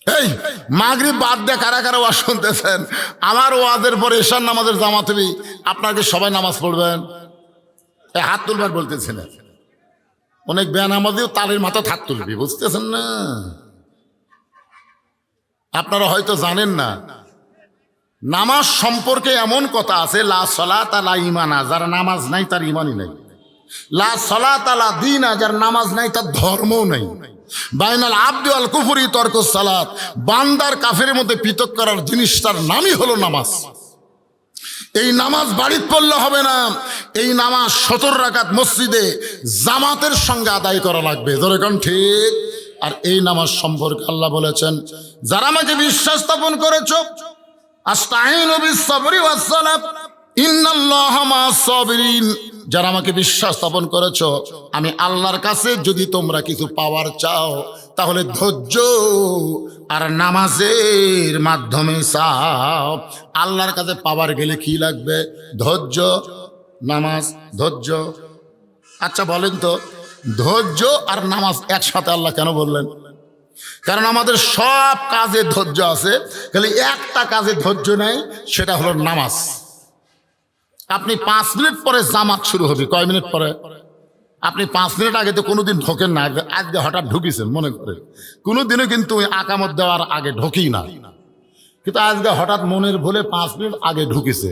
এই মাগরিব বাদ দিয়ে কারা কারা ওয়াজ শুনতেছেন? আমার ওয়াজের পরে এশার নামাজের জামাত হবে, আপনাকে সবাই নামাজ পড়বেন? হাত তুলবার বলতেছে না। অনেক বেনামাজিও তালের মাথায় হাত তুলবি, বুঝতেছেন না? আপনারা হয়তো জানেন না, নামাজ সম্পর্কে এমন কথা আছে, লা সালাতা লা ঈমানা, যার নামাজ নাই তার ঈমানই নাই। লা সালাতা লা দীনা, যার নামাজ নাই তার ধর্মও নাই। বাইনাল আবদি ওয়াল কুফরি তরকুস সালাত, বান্দার কাফের মধ্যে পৃথক করার জিনিসটার নামই হলো নামাজ। এই নামাজ বাড়িতে পড়লে হবে না, এই নামাজ 17 রাকাত মসজিদে জামাতের সঙ্গে আদায় করা লাগবে। জোরে কোন ঠিক? আর এই নামাজ সম্পর্কে আল্লাহ বলেছেন, যারা আমাকে বিশ্বাস স্থাপন করেছো, আস্তাঈনু বিস-সাবরি ওয়াস-সালাত ইন্নাল্লাহা মা'আস-সাবিরিন, যারা আমাকে বিশ্বাস স্থাপন করেছো, আমি আল্লাহর কাছে যদি তোমরা কিছু পাওয়ার চাও, তাহলে ধৈর্য আর নামাজের মাধ্যমে চাও। আল্লাহর কাছে পাওয়ার গেলে কি লাগবে? ধৈর্য, নামাজ, ধৈর্য। আচ্ছা বলেন তো, ধৈর্য আর নামাজ একসাথে আল্লাহ কেন বললেন? কারণ আমাদের সব কাজে ধৈর্য আছে, খালি একটা কাজে ধৈর্য নেই, সেটা হলো নামাজ। আপনি 5 মিনিট পরে জামাত শুরু হবে, কয় মিনিট পরে? আপনি 5 মিনিট আগে তো কোনোদিন ঢোকেন না, আজকে হঠাৎ ঢুকিছেন মনে করে, কোনোদিনও কিন্তু আকামত দেওয়ার আগে ঢোকি না, কিন্তু আজকে হঠাৎ মনের ভুলে 5 মিনিট আগে ঢুকেছে,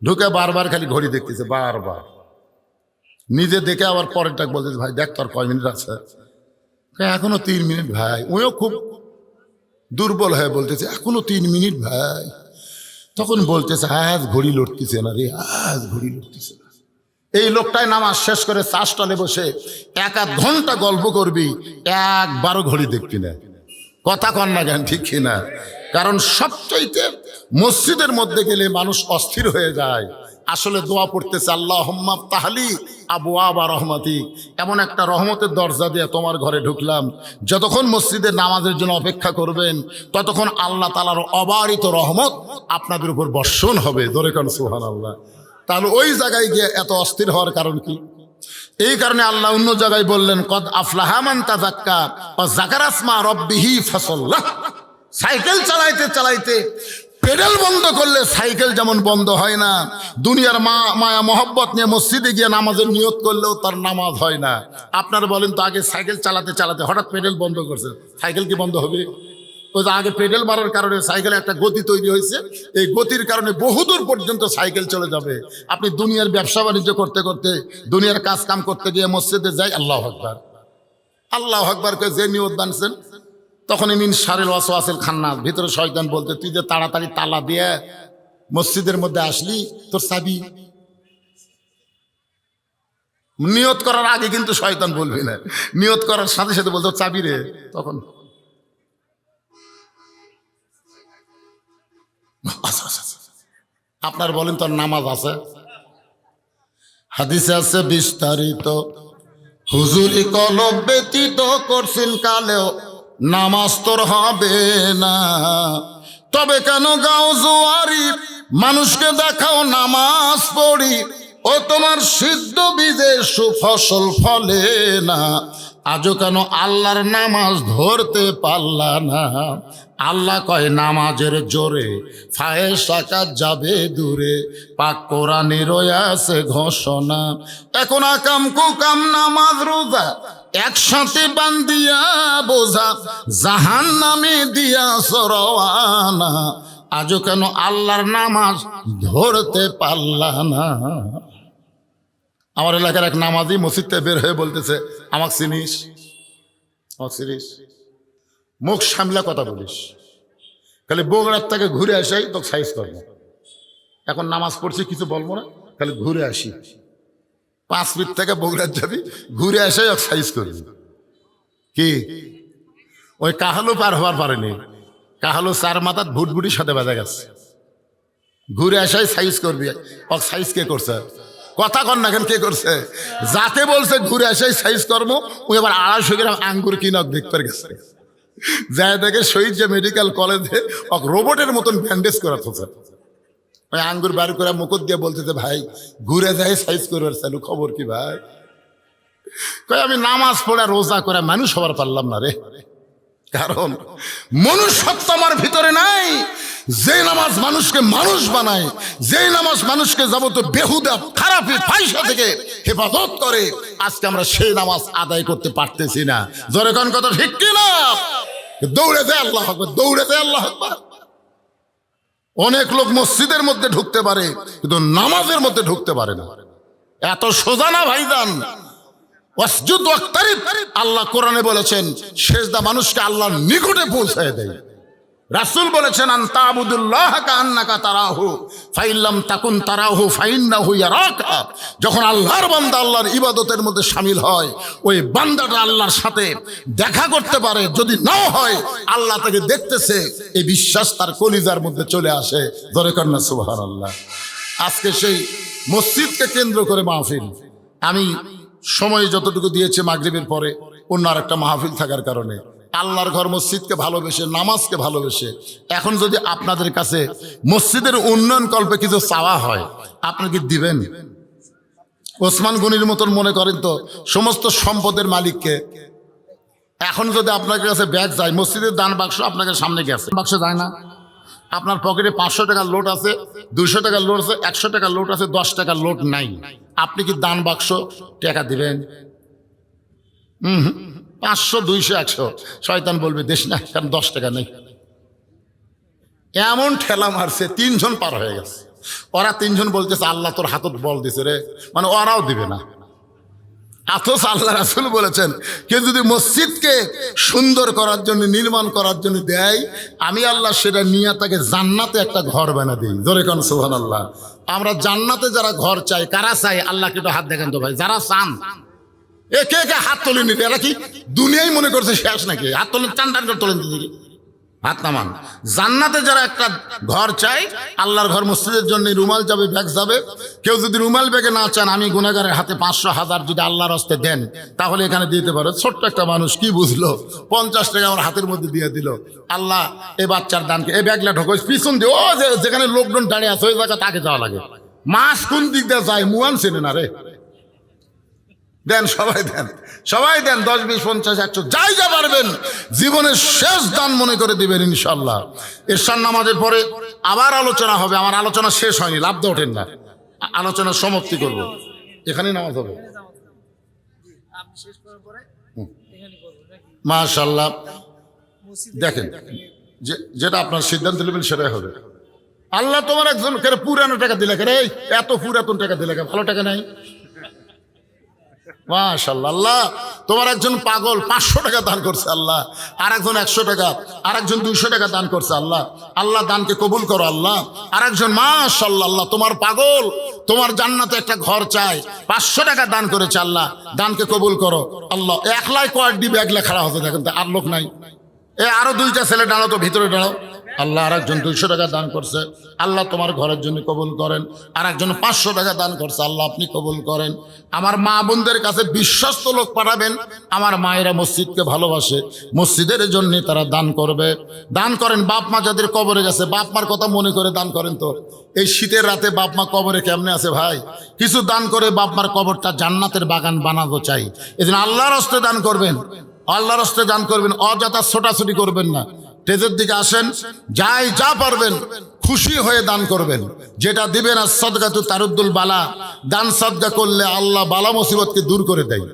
ঢুকে বারবার খালি ঘড়ি দেখতেছে, বারবার নিজে দেখে আবার পরেরটা বলতেছে, ভাই দেখ তোর কয় মিনিট আছে, এখনো 3 মিনিট ভাই। ওও খুব দুর্বল হয়ে বলতেছে এখনো 3 মিনিট ভাই। তখন বলতেছে আজ ঘড়ি লড়তেছে না রে, আজ ঘড়ি লড়তেছে না। এই লোকটাই নামাজ শেষ করে চা স্টলে বসে 1 ঘন্টা গল্প করবি, একবারও ঘড়ি দেখবি না। কথা কন না কেন, ঠিক কিনা? কারণ সবচাইতে মসজিদের মধ্যে গেলে মানুষ অস্থির হয়ে যায়। আসলে দোয়া পড়তেছে, আল্লাহুম্মা তাহলি আবওয়াবা রহমাতি, এমন একটা রহমতের দরজা দিয়ে তোমার ঘরে ঢুকলাম, যতক্ষণ মসজিদে নামাজের জন্য অপেক্ষা করবেন ততক্ষণ আল্লাহ তাআলার অবারিত রহমত আপনাদের উপর বর্ষণ হবে। জোরে কান সুবহানাল্লাহ। তাহলে ওই জায়গায় গিয়ে এত অস্থির হওয়ার কারণ কি? এই কারণে আল্লাহ অন্য জায়গায় বললেন, কদ আফলাহা মান তাযাক্কা ওয়া যাকারা ইসমা রাব্বিহি ফাসাল্লাহ। সাইকেল চালাইতে চালাইতে পেডেল বন্ধ করলে সাইকেল যেমন বন্ধ হয় না, দুনিয়ার মায়া মহব্বত নিয়ে মসজিদে গিয়ে নামাজের নিয়ত করলেও তার নামাজ হয় না। আপনারা বলেন তো, আগে সাইকেল চালাতে চালাতে হঠাৎ পেডেল বন্ধ করছে, সাইকেল কি বন্ধ হবে? ওই যে আগে পেডেল মারার কারণে সাইকেলে একটা গতি তৈরি হয়েছে, এই গতির কারণে বহুদূর পর্যন্ত সাইকেল চলে যাবে। আপনি দুনিয়ার ব্যবসা বাণিজ্য করতে করতে, দুনিয়ার কাজ কাম করতে গিয়ে মসজিদে যাই, আল্লাহু আকবার আল্লাহু আকবার কে যে নিয়ত বানছেন, তখন মিন শারিল ওয়াসওয়াসিল খান্নাস, ভিতরে শয়তান বলতে, তুই যে তাড়াতাড়ি তালা দিয়ে মসজিদের মধ্যে আসলি, তোর চাবি। নিয়ত করার আগে কিন্তু শয়তান বলবি না, নিয়ত করার সাথে সাথে বলতো চাবি রে। তখন আপনার বলেন তোর নামাজ আছে? হাদিসে আছে বিস্তারিত, হুজুরি কলব ব্যতীত করছেন কালেও নামাজ তোর হবে না। তবে কেন গাও জোয়ারি, মানুষকে দেখাও নামাজ পড়ি, ও তোমার সিদ্ধ বীজে সুফসল ফলে না। আজও কেন আল্লাহর নামাজ ধরতে পারলা না? আল্লাহ কয় নামাজের জোরে ফায়েশা কাজ যাবে দূরে, পাক কোরআনে রয়েছে ঘোষণা। এখন আকাম কুকাম নামাজ রোজা একসাথে বান্দিয়া বোঝা, জাহান নামে দিয়া সরওয়ানা। আজও কেন আল্লাহর নামাজ ধরতে পারলা না? আমার এলাকার এক নামাজি মসজিদ থেকে বের হয়ে বলতেছে, আমাকে চিনিস? আমাকে চিনিস? মুখ সামলা কথা বলিস, খালি বগুড়ার থেকে ঘুরে আসাই তোকে সাইজ করবো। এখন নামাজ পড়ছি কিছু বলবো না, খালি ঘুরে আসি, 5 মিনিট থেকে বগুড়ার যাবি, ঘুরে আসাই ওকে সাইজ করবি। কি ওই কাহালু পার হওয়ার পারেনি, কাহালু 4 মাথার ভুটভুটির সাথে বাজা গেছে, ঘুরে আসাই সাইজ করবি। ওকে সাইজ কে করছে? কথা কন না কেন, কে করছে? যাকে বলছে ঘুরে আসাই সাইজ করবো, ওই আবার 250 গ্রাম আঙ্গুর কিনক দেখতে গেছে, যায় দেখে শহীদ যে মেডিকেল কলেজে রোবটের মতন ব্যান্ডেজ করা থাকে। ওই আঙ্গুর বার করে মুকুট দিয়ে বলতেছে, ভাই ঘুরে যায় সাইজ করবার চালু, খবর কি ভাই? কই আমি নামাজ পড়ে রোজা করে মানুষ হবার পারলাম না রে, কারণ মনুষ্যত্ব আমার ভিতরে নাই। যে নামাজ মানুষকে মানুষ বানায়, যে নামাজ মানুষকে যাবতীয় বেহুদা খারাপি পয়সা থেকে হেফাজত করে, আজকে আমরা সেই নামাজ আদায় করতে পারতেছি না। জোরে কোন কথা ঠিক কিনা? দৌড়ে যায় আল্লাহ আকবার, দৌড়ে যায় আল্লাহ আকবার। অনেক লোক মসজিদের মধ্যে ঢুকতে পারে কিন্তু নামাজের মধ্যে ঢুকতে পারে না। এত সোজা না ভাইজান। ওয়াসজুদ ওয়াক্তারিব, আল্লাহ কোরআনে বলেছেন সেজদা মানুষকে আল্লাহর নিকটে পৌঁছায় দেয়। রাসূল বলেছেন আনতা আবুদুল্লাহ কান্নাকা তারাহু ফাইল্লাম তাকুন তারাহু ফাইন্নাহু ইয়ারাকা। যখন আল্লাহর বান্দা আল্লাহর ইবাদতের মধ্যে শামিল হয়, ওই বান্দাটা আল্লাহর সাথে দেখা করতে পারে, যদি নাও হয় আল্লাহ তাকে দেখতেছে, এই বিশ্বাস তার কলিজার মধ্যে চলে আসে। ধরে কন্যা সুবহানাল্লাহ। আজকে সেই মসজিদকে কেন্দ্র করে মাহফিল। আমি সময় যতটুকু দিয়েছে মাগরিবের পরে অন্য আর একটা মাহফিল থাকার কারণে, আল্লাহর ঘর মসজিদকে ভালোবেসে, নামাজকে ভালোবেসে, এখন যদি আপনাদের কাছে মসজিদের উন্নয়ন কল্পে কিছু চাওয়া হয়, আপনি কি দিবেন? ওসমান গনির মতন মনে করেন তো সমস্ত সম্পদের মালিককে এখন যদি আপনার কাছে ব্যাগ যায়, মসজিদের দান বাক্স আপনাকে সামনে গেছে, বাক্স যায় না, আপনার পকেটে 500 টাকার নোট আছে, 200 টাকার নোট আছে, 100 টাকার নোট আছে, 10 টাকার নোট নাই, আপনি কি দান বাক্স টাকা দিবেন? 500 200 100 শয়তান বলবে দেশ না, কারণ 10 টাকা নেই। এমন ঠেলা মারছে 3 জন পার হয়ে গেছে। ওরা 3 জন বলতেছে আল্লাহ তোর হাতত বল দিছে রে, মানে ওরাও দিবে না। অথচ আল্লাহ রাসূল বলেছেন কেউ যদি মসজিদকে সুন্দর করার জন্য, নির্মাণ করার জন্য দেয়, আমি আল্লাহ সেটা নিয়ে তাকে জান্নাতে একটা ঘর বানা দিই। জোরে কোন সুবহানাল্লাহ। আমরা জান্নাতে যারা ঘর চাই, কারা চাই? আল্লাহকে একটু হাত দেখেন তো ভাই, যারা চান। এ কে কে হাত তোলেন? এরা কি দুনিয়াই মনে করছে শেষ নাকি? হাত তোলেন, টান টান করে তোলেন দিদি, হাত নামান। জান্নাতে যারা একটা ঘর চাই, আল্লাহর ঘর, মসজিদের জন্য রুমাল যাবে, ব্যাগ যাবে। কেউ যদি রুমাল ব্যাগে না চান, আমি গুনাহগারের হাতে 500 1000 যদি আল্লাহর হস্তে দেন, তাহলে এখানে দিতে পারো। ছোট্ট একটা মানুষ কি বুঝলো, 50 টাকা আমার হাতের মধ্যে দিয়ে দিল। আল্লাহ এই বাচ্চার দানকে, এই ব্যাগলা ঢোকো পিছন দিয়ে, ও যেখানে লোকজন দাঁড়িয়ে আছে ওই জায়গা তাকে যাওয়া লাগে। মাস কোন দিক দিয়ে যায় মুয়ান চেনে না রে। দেন, সবাই দেন, সবাই দেন, 10 20 50 100 যাই যা পারবেন, জীবনের শেষ দান মনে করে দিবেন ইনশাল্লাহ। এরশার নামাজের পরে আবার আলোচনা হবে। আমার আলোচনা শেষ হয়নি, লাভ দিয়ে ওঠেন না, আলোচনা সমাপ্তি করব, এখানেই নামাজ হবে। মাশাআল্লাহ। দেখেন, যেটা আপনার সিদ্ধান্ত নেবেন সেটাই হবে। আল্লাহ তোমার একজন পুরানো টাকা দিলে, এই এত পুরাতন টাকা দিলে, ভালো টাকা নাই। মাশাআল্লাহ। আল্লাহ তোমার একজন পাগল 500 টাকা দান করছে আল্লাহ, আর একজন 100 টাকা, আর একজন 200 টাকা দান করছে আল্লাহ। আল্লাহ দানকে কবুল করো আল্লাহ। আর একজন মাশাআল্লাহ, আল্লাহ তোমার পাগল, তোমার জান্নাতে একটা ঘর চাই, 500 টাকা দান করেছে আল্লাহ, দানকে কবুল করো আল্লাহ। একলাই কয়েকটি ব্যাগ লেখা হতে দেখেন, আর লোক নাই। আরো 2টা ছেলে দাঁড়াও তো, ভিতরে দাঁড়াও। আল্লাহ আর একজন 200 টাকা দান করছে, আল্লাহ তোমার ঘরের জন্য কবুল করেন। আর একজন 500 টাকা দান করছে, আল্লাহ আপনি কবুল করেন। আমার মা বোনদের কাছে বিশ্বস্ত লোক পাঠাবেন, আমার মায়েরা মসজিদকে ভালোবাসে, মসজিদের জন্য তারা দান করবে। দান করেন। বাপ মা যাদের কবরে গেছে, বাপ মার কথা মনে করে দান করেন। তো এই শীতের রাতে বাপ মা কবরে কেমনে আছে ভাই? কিছু দান করে বাপ মার কবরটা জান্নাতের বাগান বানাতে চাই। এজন্য আল্লাহর হস্তে দান করবেন, আল্লাহর হস্তে দান করবেন, অযথা ছোটাছুটি করবেন না। স্টেজের দিকে আসেন, যাই যা পারবেন খুশি হয়ে দান করবেন। যেটা দিবেন আর সদকাতু তারুদ্দুল বালা, দান সদকা করলে আল্লাহ বালা মুসিবতকে দূর করে দেয়।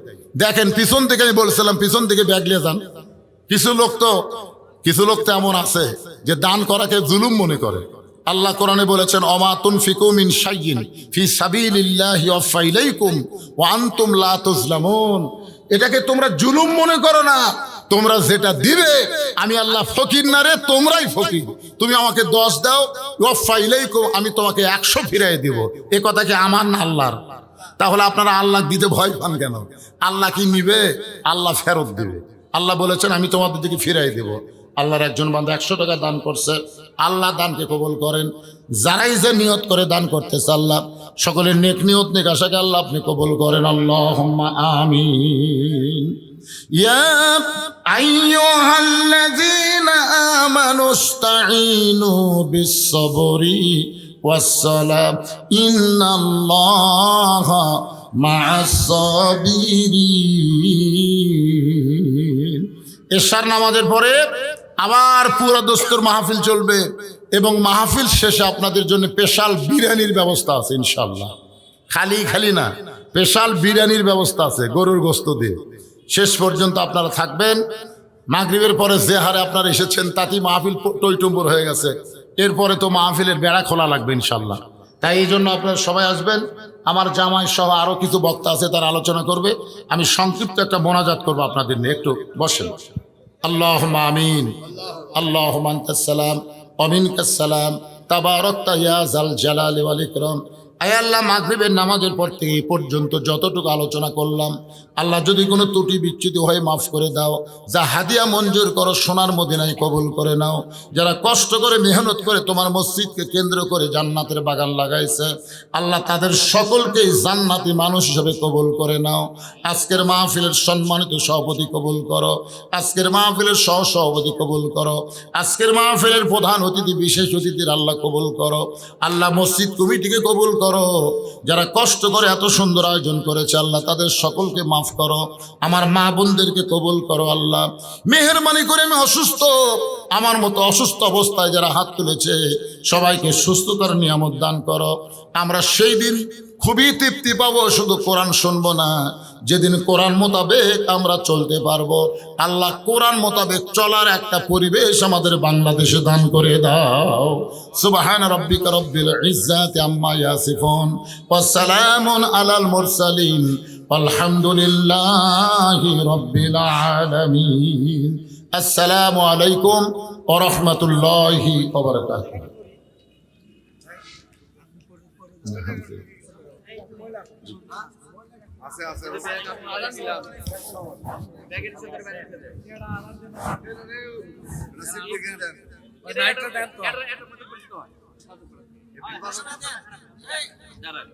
দেখেন পিছন থেকে, আমি বলছিলাম পিছন থেকে ব্যাগ নিয়ে যান। কিছু লোক তো এমন আছে যে দান করাকে জুলুম মনে করে। আল্লাহ কোরআনে বলেছেন, অমা তুনফিকু মিন শাইইন ফি সাবিলিল্লাহি ওয়াফা ইলাইকুম ওয়া আনতুম লা তুজলামুন। এটাকে তোমরা জুলুম মনে করো না। তোমরা যেটা দিবে, আমি আল্লাহ ফকির না রে, তোমরাই ফকির। তুমি আমাকে 10 দাও, ওয়াফা ইলাইকুম, আমি তোমাকে 100 ফিরিয়ে দিব। এ কথা কি আমার না আল্লাহর? তাহলে আপনারা আল্লাহ দিতে ভয় পান কেন? আল্লাহ কি নিবে? আল্লাহ ফেরত দিবে। আল্লাহ বলেছেন আমি তোমাদের দিকে ফিরাই দেব। আল্লাহর একজন বান্দা 100 টাকা দান করছে, আল্লাহ দানকে কবুল করেন। যারাই যে নিয়ত করে দান করতেছে, আল্লাহ সকলের নেক নিয়ত নেক আশাকে আল্লাহ আপনি কবুল করেন। আল্লাহুম্মা আমিন। ইয়া আইয়ুহাল্লাযীনা আমানু ইসতাঈনু বিস-সাবরি ওয়াস-সালাহ ইন্নাল্লাহা মা'আস-সাবিরিন। এশার নামাজের পরে আবার পুরা দস্তুর মাহফিল চলবে, এবং মাহফিল শেষে আপনাদের জন্য স্পেশাল বিরিয়ানির ব্যবস্থা আছে ইনশাআল্লাহ। খালি না, স্পেশাল বিরিয়ানির ব্যবস্থা আছে, গরুর গোশত দিয়ে। শেষ পর্যন্ত আপনারা থাকবেন। মাগরিবের পরে যে হারে আপনারা এসেছেন, তাতেই মাহফিল টইটুম্বর হয়ে গেছে। এরপরে তো মাহফিলের বেড়া খোলা লাগবে ইনশাআল্লাহ। তাই এই জন্য আপনারা সবাই আসবেন। আমার জামাই সহ আরও কিছু বক্তা আছে, তারা আলোচনা করবে। আমি সংক্ষিপ্ত একটা মোনাজাত করবো আপনাদের নিয়ে, একটু বসেন। আল্লাহুম্মা আমিন। আল্লাহুম্মা আনতাস সালাম ওয়া মিনকাস সালাম তাবারাকতা ইয়া যাল জালালি ওয়াল ইকরাম। আয় আল্লাহ, মাগরিবের নামাজের পর থেকে এই পর্যন্ত যতটুকু আলোচনা করলাম, আল্লাহ যদি কোনো ত্রুটি বিচ্যুতি হয়ে মাফ করে দাও। যা হাদিয়া মঞ্জুর করো সোনার মদিনায় কবুল করে নাও। যারা কষ্ট করে মেহনত করে তোমার মসজিদকে কেন্দ্র করে জান্নাতের বাগান লাগাইছে, আল্লাহ তাদের সকলকেই জান্নাতি মানুষ হিসেবে কবুল করে নাও। আজকের মাহফিলের সম্মানিত সভাপতি কবুল করো, আজকের মাহফিলের সহসভাপতি কবুল করো, আজকের মাহফিলের প্রধান অতিথি বিশেষ অতিথির আল্লাহ কবুল করো। আল্লাহ মসজিদ কমিটিকে কবুল করো, করো। যারা কষ্ট করে এত সুন্দর আয়োজন করেছে আল্লাহ তাদের সকলকে মাফ করো। আমার মা বোনদেরকে কবুল করো আল্লাহ। মেহেরবানি করে আমি অসুস্থ, আমার মতো অসুস্থ অবস্থায় যারা হাত তুলেছে সবাইকে সুস্থতার নিয়ামত দান করো। আমরা সেই দিন খুবই তৃপ্তি পাবো, শুধু কোরআন শুনবো না, যেদিন কোরআন মোতাবেক আমরা চলতে পারবো। আল্লাহ কোরআন মোতাবেক চলার একটা পরিবেশ আমাদের বাংলাদেশে দান করে দাও। সুবহান রাব্বিকা রব্বিল ইজ্জাতি আম্মা ইয়াসিফুন ওয়া সালামুন আলাল মুরসালিন আলহামদুলিল্লাহি রাব্বিল আলামিন। আসসালামু আলাইকুম ওয়া রাহমাতুল্লাহি ওয়া বারাকাতুহু। আছে আছে ব্যাগের সাথে বাইরে ফেলে নসিব লিখে দেন ওই নাইটটা দেন তো এটার মধ্যে পরিচিত হয় দাঁড়ান